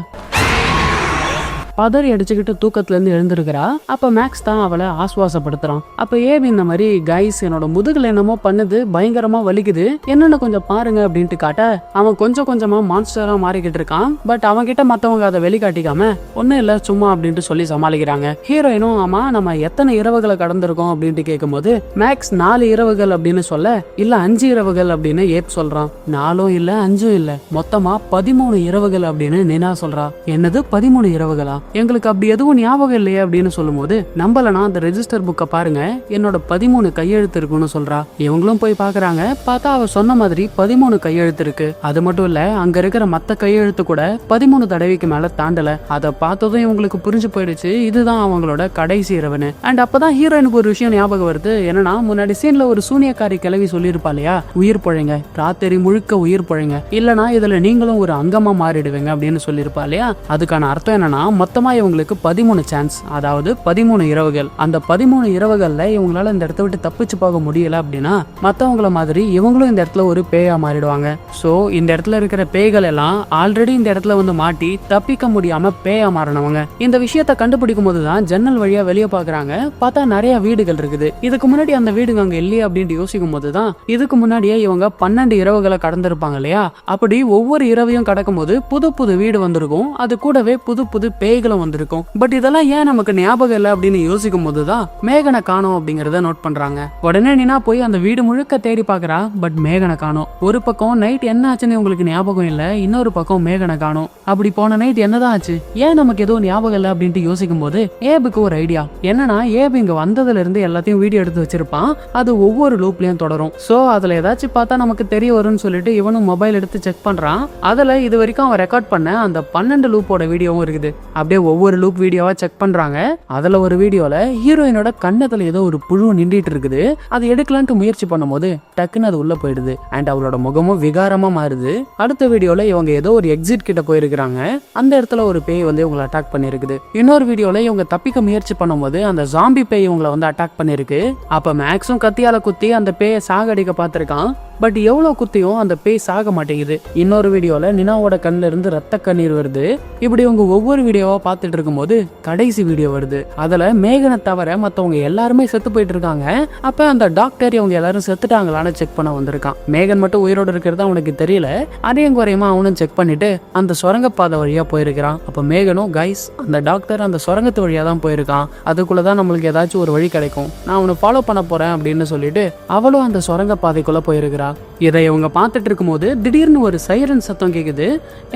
பதறி அடிச்சுக்கிட்டு தூக்கத்துல இருந்து எழுந்திருக்கிறா. அப்ப மேக்ஸ் தான் அவளை ஆசுவாசப்படுத்துறான். அப்ப ஏவி இந்த மாதிரி, கைஸ் என்னோட முதுகுல என்னமோ பண்ணுது, பயங்கரமா வலிக்குது, என்னன்னு கொஞ்சம் பாருங்க அப்படின்ட்டு காட்ட அவன் கொஞ்சம் கொஞ்சமா மான்ஸ்டரா மாறிக்கிட்டு இருக்கான். பட் அவன் கிட்ட மத்தவங்க அதை வெளிக்காட்டிக்காம ஒன்னும் இல்ல சும்மா அப்படின்ட்டு சொல்லி சமாளிக்கிறாங்க. ஹீரோயினும், ஆமா நம்ம எத்தனை இரவுகளை கடந்திருக்கோம் அப்படின்ட்டு கேட்கும் போது மேக்ஸ் 4 இரவுகள் அப்படின்னு சொல்ல, இல்ல 5 இரவுகள் அப்படின்னு ஏப் சொல்றான். 4ம் இல்ல 5ம் இல்ல, மொத்தமா 13 இரவுகள் அப்படின்னு நினா சொல்றா. என்னது 13 இரவுகளா? எங்களுக்கு அப்படி எதுவும் ஞாபகம் இல்லையே அப்படின்னு சொல்லும் போது, நம்பலனா அந்த ரெஜிஸ்டர் புக்கை பாருங்க, என்னோட 13 கையெழுத்து இருக்குன்னு சொல்றா. இவங்களும் போய் பாக்குறாங்க. பார்த்தா அவ சொன்ன மாதிரி 13 கையெழுத்து இருக்கு. அது மட்டும் இல்ல, அங்க இருக்கிற மத்த கையெழுத்து கூட 13 தடவைக்கு மேல தாண்டல. அதை பார்த்ததும் இவங்களுக்கு புரிஞ்சு போயிடுச்சு, இதுதான் அவங்களோட கடைசி இரவுன்னு. அண்ட் அப்பதான் ஹீரோயினுக்கு ஒரு விஷயம் ஞாபகம் வருது. என்னன்னா, முன்னாடி சீன்ல ஒரு சூனியக்காரி கிளவி சொல்லியிருப்பா இல்லையா, உயிர் பழைங்க, ராத்திரி முழுக்க உயிர் பழைங்க, இல்லனா இதுல நீங்களும் ஒரு அங்கமா மாறிடுவீங்க அப்படின்னு சொல்லியிருப்பா இல்லையா. அதுக்கான அர்த்தம் என்னன்னா, மொத்தமா இவங்களுக்கு 13 சான்ஸ், அதாவது 13 இரவுகள். அந்த 13 இரவுகள்ல இவங்களால இந்த இடத்த விட்டு தப்பிச்சு போக முடியல அப்படின்னா மத்தவங்கள மாதிரி இவங்களும் இந்த இடத்துல ஒரு பேயா மாறிடுவாங்க. சோ இந்த இடத்துல இருக்கிற பேய்கள் எல்லாம் ஆல்ரெடி இந்த இடத்துல வந்து மாட்டி தப்பிக்க முடியாம பேயா மாறினவங்க. இந்த விஷயத்த கண்டுபிடிக்கும் போதுதான் ஜன்னல் வழியா வெளியே பாக்குறாங்க. பார்த்தா நிறைய வீடுகள் இருக்குது. இதுக்கு முன்னாடி அந்த வீடுங்க அங்க இல்லையா அப்படின்னு யோசிக்கும் போதுதான் இதுக்கு முன்னாடியே இவங்க 12 இரவுகளை கடந்திருப்பாங்க இல்லையா. அப்படி ஒவ்வொரு இரவையும் கடக்கும் போது புது புது வீடு வந்திருக்கும். அது கூடவே புது புது பேய்களும் வந்திருக்கும். பட் இதெல்லாம் ஏன் நமக்கு ஞாபகம் இல்லை அப்படின்னு யோசிக்கும் போதுதான் மேகனை காணோம் அப்படிங்கறத நோட் பண்றாங்க. உடனே நீனா போய் அந்த வீடு முழுக்க தேடி பாக்குறா. பட் மேகனை காணோம். ஒரு பக்கம் நைட் என்ன ஆச்சுன்னு உங்களுக்கு ஞாபகம் இல்ல, இன்னொரு பக்கம் மேகனை காணோம். அப்படி போன நைட் என்னதான் ஆச்சு, ஏன் நமக்கு எதுவும் ஞாபகம் இல்லை அப்படின்ட்டு யோசிக்கும் போது ஏபுக்கு ஒரு ஐடியா. என்னன்னா, ஏபு இங்க வந்ததுல இருந்து எல்லாத்தையும் வீடியோ எடுத்து வச்சிருப்பான். அது ஒவ்வொரு லூப்லயும் தொடரும். சோ அதுல ஏதாச்சும் பார்த்தா நமக்கு தெரிய வரும்னு சொல்லிட்டு இவனும் மொபைல் எடுத்து செக் பண்றான். அதுல இது வரைக்கும் அவன் ரெக்கார்ட் பண்ண அந்த 12 லூப்போட வீடியோவும் இருக்குது. அப்படியே ஒவ்வொரு லூப் வீடியோவா செக் பண்றாங்க. அதுல ஒரு வீடியோல ஹீரோயினோட கண்ணத்துல ஏதோ ஒரு புழு நின்றுட்டு இருக்குது. அது எடுக்கலான்ட்டு முயற்சி பண்ணும்போது டக்குன்னு அது உள்ள போயிடுது. அண்ட் அவளோட முகமும் விகாரமா மாறுது. அடுத்த வீடியோல இவங்க ஏதோ ஒரு எக்ஸிட் கிட்ட போயிருக்காங்க. அந்த இடத்துல ஒரு பேய் வந்து இவங்களை அட்டாக் பண்ணிருக்குது. இன்னொரு வீடியோல இவங்க தப்பிக்க முயற்சி பண்ணும்போது அந்த ஜாம்பி பேய் இவங்களை வந்து அட்டாக் பண்ணிருக்கு. அப்ப மேக்ஸும் கத்தியால குத்தி அந்த பேயை சாகடிக்க பார்த்திருக்கான். பட் எவ்வளவு குத்தியும் அந்த பேய் சாக மாட்டேங்குது. இன்னொரு வீடியோல நினாவோட கண்ணுல இருந்து ரத்த கண்ணீர் வருது. இப்படி இவங்க ஒவ்வொரு வீடியோவா பார்த்துட்டு இருக்கும்போது கடைசி வீடியோ வருது. அதுல மேகனை தவிர மத்தவங்க எல்லாருமே செத்து போயிட்டு இருக்காங்க. அப்ப அந்த டாக்டர் இவங்க எல்லாரும் செத்துட்டாங்களான்னு செக் பண்ண வந்திருக்கான். மேகன் மட்டும் உயிரோடு இருக்கிறது அவனுக்கு தெரியல. அதையும் குறையமா அவனும் செக் பண்ணிட்டு அந்த சுரங்கப்பாதை வழியா போயிருக்கிறான். அப்ப மேகனும், கைஸ் அந்த டாக்டர் அந்த சுரங்கத்து வழியா தான் போயிருக்கான், அதுக்குள்ளதான் நம்மளுக்கு ஏதாச்சும் ஒரு வழி கிடைக்கும், நான் அவனை ஃபாலோ பண்ண போறேன் அப்படின்னு சொல்லிட்டு அவளும் அந்த சுரங்கப்பாதைக்குள்ள போயிருக்கிறா. இதை இவங்க பார்த்துட்டு இருக்கும்போது திடீர்னு ஒரு சைரன் சத்தம் கேக்குது.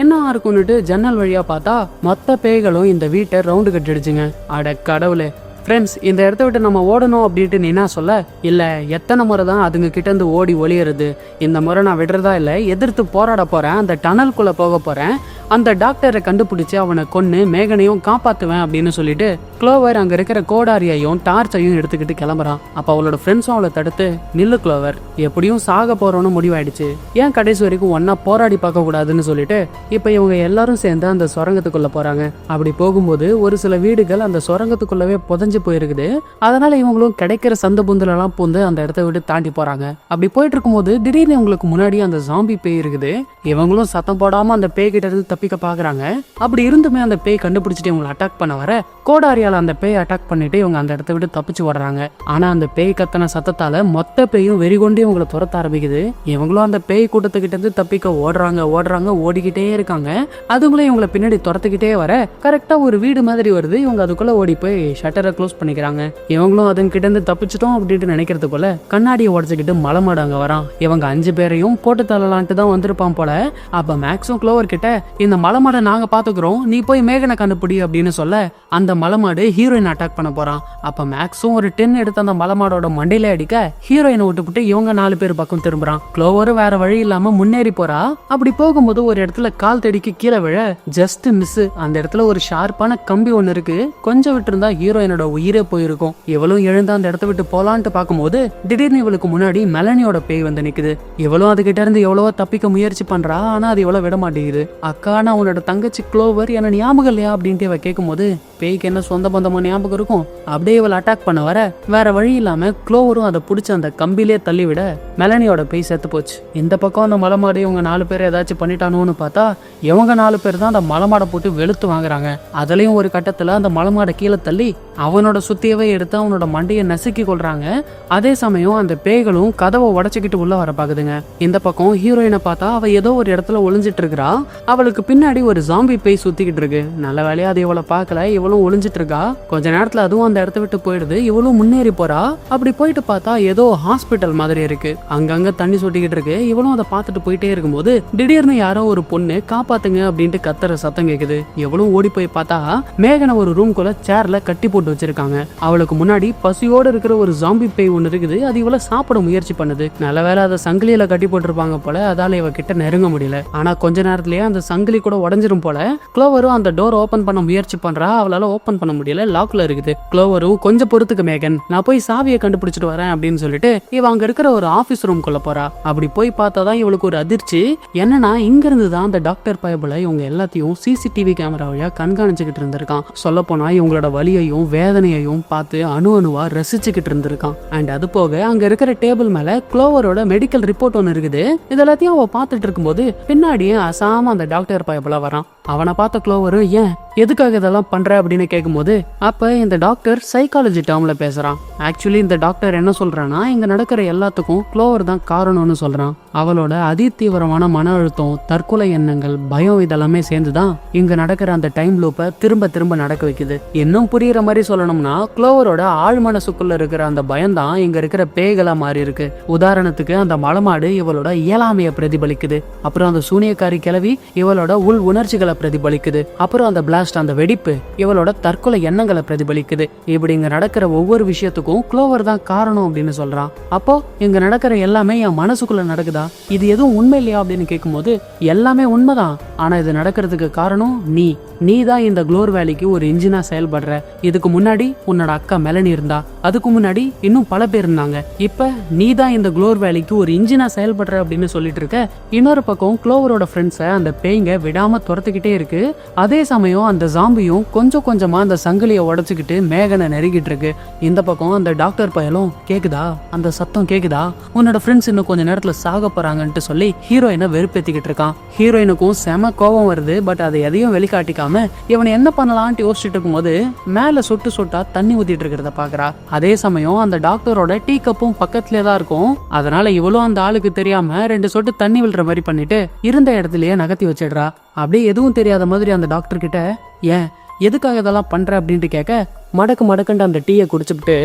என்ன இருக்கும்னுட்டு ஜன்னல் வழியா பார்த்தா மொத்த பேய்களும் இந்த வீட்டை ரவுண்டு கட்டிடுச்சுங்க. அட கடவுளே, ஃப்ரெண்ட்ஸ் இந்த இடத்த விட்டு நம்ம ஓடணும் அப்படின்ட்டு நீ என்ன சொல்ல, இல்லை எத்தனை முறை தான் அதுங்க கிட்ட இருந்து ஓடி ஒளியறது, இந்த முறை நான் விடுறதா இல்லை, எதிர்த்து போராட போகிறேன், அந்த டனல்குள்ளே போக போகிறேன், அந்த டாக்டரை கண்டுபிடிச்சி அவனை கொன்று மேகனையும் காப்பாற்றுவேன் அப்படின்னு சொல்லிட்டு க்ளோவர் அங்கே இருக்கிற கோடாரியையும் டார்ச்சையும் எடுத்துக்கிட்டு கிளம்புறான். அப்போ அவளோட ஃப்ரெண்ட்ஸும் அவளை தடுத்து, நில்லு க்ளோவர், எப்படியும் சாக போகிறோன்னு முடிவாயிடுச்சு, ஏன் கடைசி வரைக்கும் ஒன்றா போராடி பார்க்கக்கூடாதுன்னு சொல்லிட்டு இப்போ இவங்க எல்லாரும் சேர்ந்து அந்த சுரங்கத்துக்குள்ளே போகிறாங்க. அப்படி போகும்போது ஒரு சில வீடுகள் அந்த சுரங்கத்துக்குள்ளவே புதஞ்சு போயிருக்குது. அதனால இவங்களும் கிடைக்கிற சந்த புந்தலெல்லாம் பூந்து அந்த இடத்த விட்டு தாண்டி போகிறாங்க. அப்படி போயிட்டு இருக்கும்போது திடீர்னு இவங்களுக்கு முன்னாடி அந்த ஜாம்பி பேய் இருக்குது. இவங்களும் சத்தம் போடாமல் அந்த பேய் கிட்ட இருந்து தப்பிக்க பாக்குறாங்க. அப்படி இருந்துமே அந்த பேய் கண்டுபிடிச்சிட்டு இவங்களை அட்டாக் பண்ண வர கோடாரியால அந்த பேய் அட்டாக் பண்ணிட்டு இவங்க அந்த இடத்த விட்டு தப்பிச்சு வர்றாங்க. ஆனா அந்த பேய் கத்தன சத்தத்தால மொத்த பேயும் வெறிகொண்டு இவங்களை துரத்த ஆரம்பிக்குது. இவங்களும் அந்த பேய் கூட்டத்துக்கிட்ட இருந்து தப்பிக்க ஓடுறாங்க ஓடிக்கிட்டே இருக்காங்க. அதுங்களும் இவங்களை பின்னாடி துரத்துக்கிட்டே வர கரெக்டா ஒரு வீடு மாதிரி வருது. இவங்க அதுக்குள்ள ஓடி போய் ஷட்டரை க்ளோஸ் பண்ணிக்கிறாங்க. இவங்களும் அதுங்க கிட்ட இருந்து தப்பிச்சிட்டோம் அப்படின்ட்டு நினைக்கிறதுக்குள்ள கண்ணாடியை உடச்சுக்கிட்டு மலமாடு அங்க வரான். இவங்க 5 பேரையும் போட்டு தள்ளலான்ட்டு தான் வந்திருப்பான் போல. அப்ப மேக்ஸும் க்ளோவர் கிட்ட, இந்த மலமாடை நாங்க பாத்துக்கிறோம், நீ போய் மேகனை கண்டுபிடி அப்படின்னு சொல்ல அந்த மலமாடு ஹீரோயின் அட்டாக் பண்ண போறான். அப்ப மேக்ஸும் ஒரு 10 எடுத்து அந்த மலமாடோட மண்டையில அடிக்க ஹீரோயினை விட்டுவிட்டு இவங்க 4 பேர் பக்கம் திரும்புறான். க்ளோவரும் வேற வழி இல்லாம முன்னேறி போறா. அப்படி போகும்போது ஒரு இடத்துல கால் தடிக்கு கீழே விழ ஜஸ்ட் மிஸ். அந்த இடத்துல ஒரு ஷார்ப்பான கம்பி ஒண்ணு இருக்கு. கொஞ்சம் விட்டு இருந்தா ஹீரோயினோட உயிரே போயிருக்கும். இவளும் எழுந்து அந்த இடத்த விட்டு போலான்ட்டு பார்க்கும்போது திடீர்னு இவளுக்கு முன்னாடி மெலனியோட பேய் வந்து நிக்குது. இவளும் அதுகிட்ட இருந்து எவ்வளவோ தப்பிக்க முயற்சி பண்றா. ஆனா அது இவ்வளவு விட மாட்டேங்குது. அக்கா, நான் உன்னோட தங்கச்சி க்ளோவர், என்ன ஞாபகம் இல்லையா அப்படின்ட்டு இவ கேட்கும் போது பேய்க்கு என்ன சொந்த பந்தமா ஞாபகம் இருக்கும். அப்படியே இவளை அட்டாக் பண்ண வர வேற வழி இல்லாம க்ளோவரும் அதை பிடிச்சி அந்த கம்பிலே தள்ளி விட மெலனியோட பேய் செத்து போச்சு. இந்த பக்கம் அந்த மலமாடு இவங்க 4 பேர் ஏதாச்சும் பண்ணிட்டானோன்னு பார்த்தா இவங்க 4 பேர் தான் அந்த மலமாடை போட்டு வெளுத்து வாங்குறாங்க. அதுலயும் ஒரு கட்டத்துல அந்த மலமாடை கீழே தள்ளி அவனோட சுத்தியவே எடுத்து அவனோட மண்டையை நசுக்கி கொள்றாங்க. அதே சமயம் அந்த பேய்களும் கதவை உடைச்சுக்கிட்டு உள்ள வர பாக்குதுங்க. இந்த பக்கம் ஹீரோயினை பார்த்தா அவ ஏதோ ஒரு இடத்துல ஒளிஞ்சிட்டு இருக்கிறா. அவளுக்கு பின்னாடி ஒரு ஜாம்பி பேய் சுத்திக்கிட்டு இருக்கு. நல்ல வேலையா அது இவளை பார்க்கல. இவளும் ஒளிஞ்சிட்டு இருக்கா. கொஞ்ச நேரத்துல அதுவும் அந்த இடத்த விட்டு போயிடுது. இவளும் முன்னேறி போறா. அப்படி போயிட்டு பார்த்தா ஏதோ ஹாஸ்பிட்டல் மாதிரி இருக்கு. அங்கங்க தண்ணி சொட்டிக்கிட்டு இருக்கு. இவளும் அதை பார்த்துட்டு போயிட்டே இருக்கும்போது திடீர்னு யாரோ ஒரு பொண்ணு காப்பாத்துங்க அப்படின்ட்டு கத்துற சத்தம் கேக்குது. இவளும் ஓடி போய் பார்த்தா மேகனை ஒரு ரூம்குள்ள சேர்ல கட்டி போட்டு வச்சிருக்காங்க. அவளுக்கு முன்னாடி பசியோட இருக்கிற ஒரு ஜாம்பி பேய் ஒண்ணு இருக்குது. அது இவளை சாப்பிட முயற்சி பண்ணுது. நல்ல வேலை அதை சங்கிலியில கட்டி போட்டிருப்பாங்க போல. அதால இவ கிட்ட நெருங்க முடியல. ஆனா கொஞ்ச நேரத்திலேயே அந்த சங்கிலி கூட உடஞ்சிரும் போல. க்ளோவரும் அந்த டோர் ஓபன் பண்ண முயற்சி பண்றா. அவளால ஓபன் பண்ண முடியல. லாக்ல இருக்குது. க்ளோவரும் கொஞ்சம் பொறுத்துக்கு மேகன், நான் போய் சாவியை கண்டுபிடிச்சிட்டு வரேன் அப்படின்னு சொல்லிட்டு இவ அங்க இருக்கிற ஒரு ஆபீஸ் ரூம்குள்ள போறா. அப்படி போய் பார்த்தாதான் இவளுக்கு ஒரு அதிர்ச்சி. என்னன்னா இங்க இருந்து தான் அந்த டாக்டர் பயபுல இவங்க எல்லாத்தையும் சிசிடிவி கேமரா வழியா கண்காணிச்சுக்கிட்டு இருந்திருக்கான். சொல்ல போனா இவங்களோட வலியையும் வேதனையையும் பார்த்து அணுவா ரசிச்சுக்கிட்டு இருந்திருக்கான். அண்ட் அது போக அங்க இருக்கிற டேபிள் மேல க்ளோவரோட மெடிக்கல் ரிப்போர்ட் ஒன்னு இருக்குது. இது எல்லாத்தையும் அவ பார்த்துட்டு இருக்கும்போது பின்னாடியே அசாம அந்த டாக்டர் பயபுல வரான். அவனை பார்த்த க்ளோவரு, ஏன் எதுக்காக இதெல்லாம் பண்ற அப்படின்னு கேட்கும்போது அப்ப இந்த டாக்டர் சைக்காலஜி டேர்ம்ல பேசுறான். ஆக்சுவலி இந்த டாக்டர் என்ன சொல்றான்னா, இங்க நடக்கிற எல்லாத்துக்கும் க்ளோவர் தான் காரணம்னு சொல்றான். அவளோட அதிதீவிரமான மன அழுத்தம், தற்கொலை எண்ணங்கள், பயம் இதெல்லாமே சேர்ந்துதான் இங்க நடக்கிற அந்த டைம் லூப்பை திரும்ப திரும்ப நடக்க வைக்குது. இன்னும் புரியுற மாதிரி சொல்லணும்னா க்ளோவரோட ஆழ் மனசுக்குள்ள இருக்கிற அந்த பயம் தான் இங்க இருக்கிற பேய்களா மாறி இருக்கு. உதாரணத்துக்கு அந்த மலமாடு இவளோட இயலாமைய பிரதிபலிக்குது. அப்புறம் அந்த சூனியக்காரி கிளவி இவளோட உள் உணர்ச்சிகளை பிரதிபலிக்குது. அப்புறம் அந்த பிளாஸ்ட், அந்த வெடிப்பு இவளோட தற்கொலை எண்ணங்களை பிரதிபலிக்குது. இப்படி இங்க நடக்கிற ஒவ்வொரு விஷயத்துக்கும் க்ளோவர் தான் காரணம் அப்படின்னு சொல்றான். அப்போ இங்க நடக்கிற எல்லாமே என் மனசுக்குள்ள நடக்குதா, இது எதுவும் உண்மை இல்லையா அப்படின்னு கேட்கும்போது எல்லாமே உண்மைதான். ஆனா இது நடக்கிறதுக்கு காரணம் நீ தான் இந்த க்ளோர் வேலிக்கு ஒரு இன்ஜினா செயல்படுற. இதுக்கு முன்னாடி உன்னோட அக்கா மெலனி இருந்தா. அதுக்கு முன்னாடி இன்னும் பல பேர் இருந்தாங்க. இப்ப நீ தான் இந்த க்ளோர் வேலிக்கு ஒரு இன்ஜினா செயல்படுற அப்படின்னு சொல்லிட்டு இருக்க. இன்னொரு பக்கம் க்ளோவரோட ஃப்ரெண்ட்ஸை அந்த பேய்ங்க விடாம துரத்துக்கிட்டே இருக்கு. அதே சமயம் அந்த ஜாம்பியும் கொஞ்சம் கொஞ்சமா அந்த சங்கிலியை உடைச்சுக்கிட்டு மேகனை நெருங்கிட்டு இருக்கு. இந்த பக்கம் அந்த டாக்டர் பயலும், கேக்குதா அந்த சத்தம் கேக்குதா, உன்னோட ஃப்ரெண்ட்ஸ் இன்னும் கொஞ்ச நேரத்துல சாக போறாங்கன்ட்டு சொல்லி ஹீரோயினை வெறுப்பேத்திக்கிட்டு இருக்கான். ஹீரோயினுக்கும் செம கோபம் வருது. பட் அதை எதையும் வெளிக்காட்டிக்காம இவனை என்ன பண்ணலான்ட்டு யோசிச்சுட்டு இருக்கும்போது மேல சொட்டு சொட்டா தண்ணி ஊத்திட்டு இருக்கிறத பாக்குறா. அதே சமயம் அந்த டாக்டரோட டீ கப்பும் பக்கத்துலயே தான் இருக்கும். அதனால இவளும் அந்த ஆளுக்கு தெரியாம 2 சொட்டு தண்ணி விழுற மாதிரி பண்ணிட்டு இருந்த இடத்துலயே நகர்த்தி வச்சிடுறா. அப்படியே எதுவும் தெரியாத மாதிரி அந்த டாக்டர் கிட்ட, ஏன் எதுக்காக இதெல்லாம் பண்ற அப்படின்ட்டு கேட்க, மடக்கு மடக்குண்டு அந்த டீயை குடிச்சுக்கிட்டு,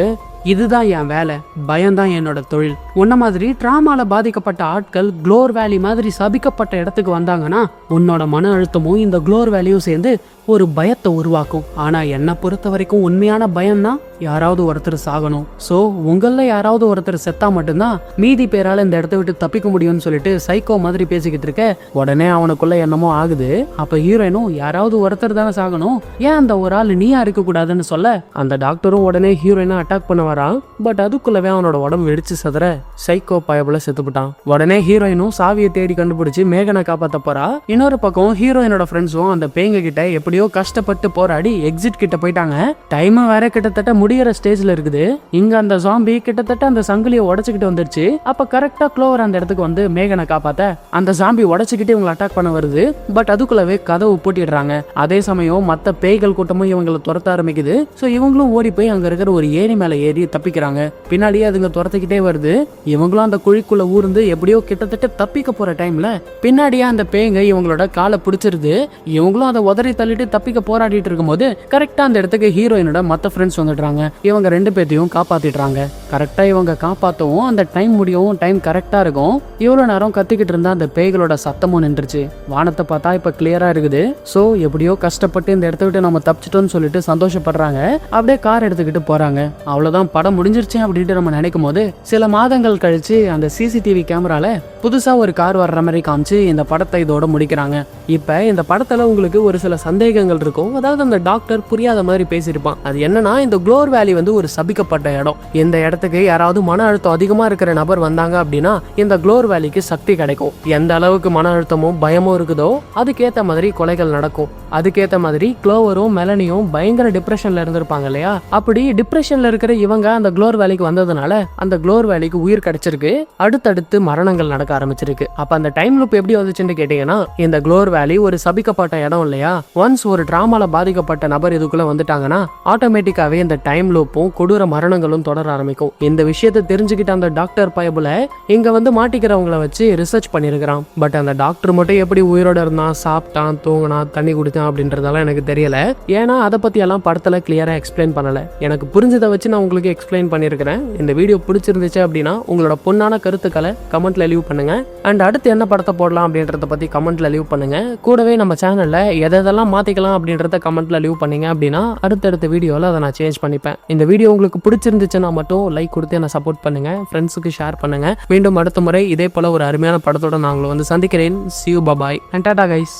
இதுதான் என் வேலை, பயம்தான் என்னோட தொழில். உன்ன மாதிரி ட்ராமால பாதிக்கப்பட்ட ஆட்கள் க்ளோர் வேலி மாதிரி சபிக்கப்பட்ட இடத்துக்கு வந்தாங்கன்னா உன்னோட மன அழுத்தமும் இந்த க்ளோர் வேலியும் சேர்ந்து ஒரு பயத்தை உருவாக்கும். ஆனா என்னை பொறுத்த வரைக்கும் உண்மையான பயம்னா யாராவது ஒருத்தர் சாகணும். ஸோ உங்கள யாராவது ஒருத்தர் செத்தா மட்டும்தான் மீதி பேரால இந்த இடத்த விட்டு தப்பிக்க முடியும்னு சொல்லிட்டு சைக்கோ மாதிரி பேசிக்கிட்டு இருக்க. உடனே அவனுக்குள்ள என்னமோ ஆகுது. அப்ப ஹீரோயினும் யாராவது ஒருத்தர் தானே சாகணும், ஏன் அந்த ஒரு ஆள் நீயா இருக்க கூடாதுன்னு சொல்ல அந்த டாக்டரும் உடனே ஹீரோயினை அட்டாக் பண்ண வரான். பட் அதுக்குள்ளவே அவனோட உடம்பு வெடிச்சு சதுர சைக்கோ பயபுல செத்துப்பிட்டான். உடனே ஹீரோயினும் சாவியை தேடி கண்டுபிடிச்சு மேகனை காப்பாத்த போறா. இன்னொரு பக்கம் ஹீரோயினோட ஃப்ரெண்ட்ஸும் அந்த பேங்க கிட்ட எப்படியோ கஷ்டப்பட்டு போராடி எக்ஸிட் கிட்ட போயிட்டாங்க. டைம் வேற கிட்டத்தட்ட முடியற ஸ்டேஜ்ல இருக்குது. இங்க அந்த ஜாம்பி கிட்டத்தட்ட அந்த சங்கிலியை உடைச்சுக்கிட்டு வந்துருச்சு. அப்ப கரெக்டா க்ளோவர் அந்த இடத்துக்கு வந்து மேகனை காப்பாத்த அந்த ஜாம்பி உடைச்சுக்கிட்டு இவங்களை அட்டாக் பண்ண வருது. பட் அதுக்குள்ளவே கதவு பூட்டிடுறாங்க. அதே சமயம் மத்த பேய்கள் கூட்டமும் இவங்களை துரத்த ஆரம்பிக்குது. ஸோ இவங்களும் ஓடி போய் அங்க இருக்கிற ஒரு ஏரி மேல ஏறி தப்பிக்கிறாங்க. பின்னாடியே அதுங்க துரத்துக்கிட்டே வருது. இவங்களும் அந்த குழிக்குள்ள ஊர்ந்து எப்படியோ கிட்டத்தட்ட தப்பிக்க போற டைம்ல பின்னாடியே அந்த பேங்க இவங்களோட காலை பிடிச்சிருது. இவங்களும் அதை உதறி தள்ளிட்டு தப்பிக்க போராடிட்டு இருக்கும்போது கரெக்டா அந்த இடத்துக்கு ஹீரோயினோட மத்த ஃப்ரெண்ட்ஸ் வந்துடுறாங்க. இவங்க 2 பேத்தையும் காப்பாத்திடுறாங்க. கரெக்டா இவங்க காப்பாத்தவும் அந்த டைம் முடியவும் டைம் கரெக்டா இருக்கும். இவ்வளவு நேரம் கத்திக்கிட்டு இருந்தா அந்த பேய்களோட சத்தமும் நின்றுச்சு. வானத்தை பார்த்தா இப்ப கிளியரா இருக்குது. சோ எப்படியோ கஷ்டப்பட்டு இந்த இடத்த விட்டு நம்ம தப்பிச்சிட்டோம்னு சொல்லிட்டு சந்தோஷப்படுறாங்க. அப்படியே கார் எடுத்துக்கிட்டு போறாங்க. அவ்வளவுதான், படம் முடிஞ்சிருச்சு அப்படின்ட்டு நம்ம நினைக்கும் போது சில மாதங்கள் கழிச்சு அந்த சிசிடிவி கேமரால புதுசா ஒரு கார் வர்ற மாதிரி காமிச்சு இந்த படத்தை இதோட முடிக்கிறாங்க. இப்ப இந்த படத்துல உங்களுக்கு ஒரு சில சந்தேகங்கள் இருக்கும். அதாவது அந்த டாக்டர் புரியாத மாதிரி பேசியிருப்பான். அது என்னன்னா, இந்த க்ளோர் வேலி வந்து ஒரு சபிக்கப்பட்ட இடம். இந்த இடத்துக்கு யாராவது மன அழுத்தம் அதிகமா இருக்கிற நபர் வந்தாங்க அப்படின்னா இந்த க்ளோர் வேலிக்கு சக்தி கிடைக்கும். எந்த அளவுக்கு மன அழுத்தமும் பயமும் இருக்குதோ அதுக்கேத்த மாதிரி கொலைகள் நடக்கும். அதுக்கேத்த மாதிரி க்ளோவரும் மெலனியும் பயங்கர டிப்ரெஷன்ல இருந்திருப்பாங்க இல்லையா? அப்படி டிப்ரெஷன்ல இருக்கிற இவங்க அந்த க்ளோர் வேலிக்கு வந்ததுனால அந்த க்ளோர் வேலிக்கு உயிர் கிடைச்சிருக்கு. அடுத்தடுத்து மரணங்கள் நடக்க ஆரம்பிச்சிருக்கு. அப்ப அந்த டைம் லூப் எப்படி வந்துச்சுன்னு கேட்டீங்கன்னா, இந்த க்ளோர் வேலி ஒரு சபிக்கப்பட்ட இடம் இல்லையா? ஒன்ஸ் ஒரு டிராமால பாதிக்கப்பட்ட நபர் இதுக்குள்ள வந்துட்டாங்கன்னா ஆட்டோமேட்டிக்காவே இந்த டைம் லூப்பும் கொடூர மரணங்களும் தொடர ஆரம்பிக்கும். இந்த விஷயத்தை தெரிஞ்சுக்கிட்ட அந்த டாக்டர் பயபுல இங்க வந்து மாட்டிக்கிறவங்களை வச்சு ரிசர்ச் பண்ணிருக்கிறான். பட் அந்த டாக்டர் மட்டும் எப்படி உயிரோட இருந்தான், சாப்பிட்டான், தூங்கினான், தண்ணி குடிச்சான் அப்படின்றதெல்லாம் எனக்கு தெரியல. ஏன்னா அதை பத்தி எல்லாம் படத்துல கிளியரா எக்ஸ்பிளைன் பண்ணல. எனக்கு புரிஞ்சதை வச்சு நான் உங்களுக்கு எக்ஸ்பிளைன் பண்ணிருக்கிறேன். இந்த வீடியோ பிடிச்சிருந்துச்சு அப்படின்னா உங்களோட பொண்ணான கருத்துக்களை கமெண்ட்ல லீவ் பண்ணுங்க. அண்ட் அடுத்து என்ன படத்தை போடலாம் அப்படின்றத பத்தி கமெண்ட்ல லீவ் பண்ணுங்க. கூடவே நம்ம சேனல்ல எதெல்லாம் மாத்திக்கலாம் அப்படின்றத கமெண்ட்ல லீவ் பண்ணீங்க அப்படின்னா அடுத்தடுத்த வீடியோல அதை நான் சேஞ்ச் பண்ணிப்பேன். இந்த வீடியோ உங்களுக்கு பிடிச்சிருந்துச்சுன்னா மட்டும் லைக் கொடுத்து என்ன சப்போர்ட் பண்ணுங்க, ஃப்ரெண்ட்ஸுக்கு ஷேர் பண்ணுங்க. மீண்டும் அடுத்த முறை இதே போல ஒரு அருமையான படத்தோட நான் உங்களை வந்து சந்திக்கிறேன். See you, bye bye and tata guys.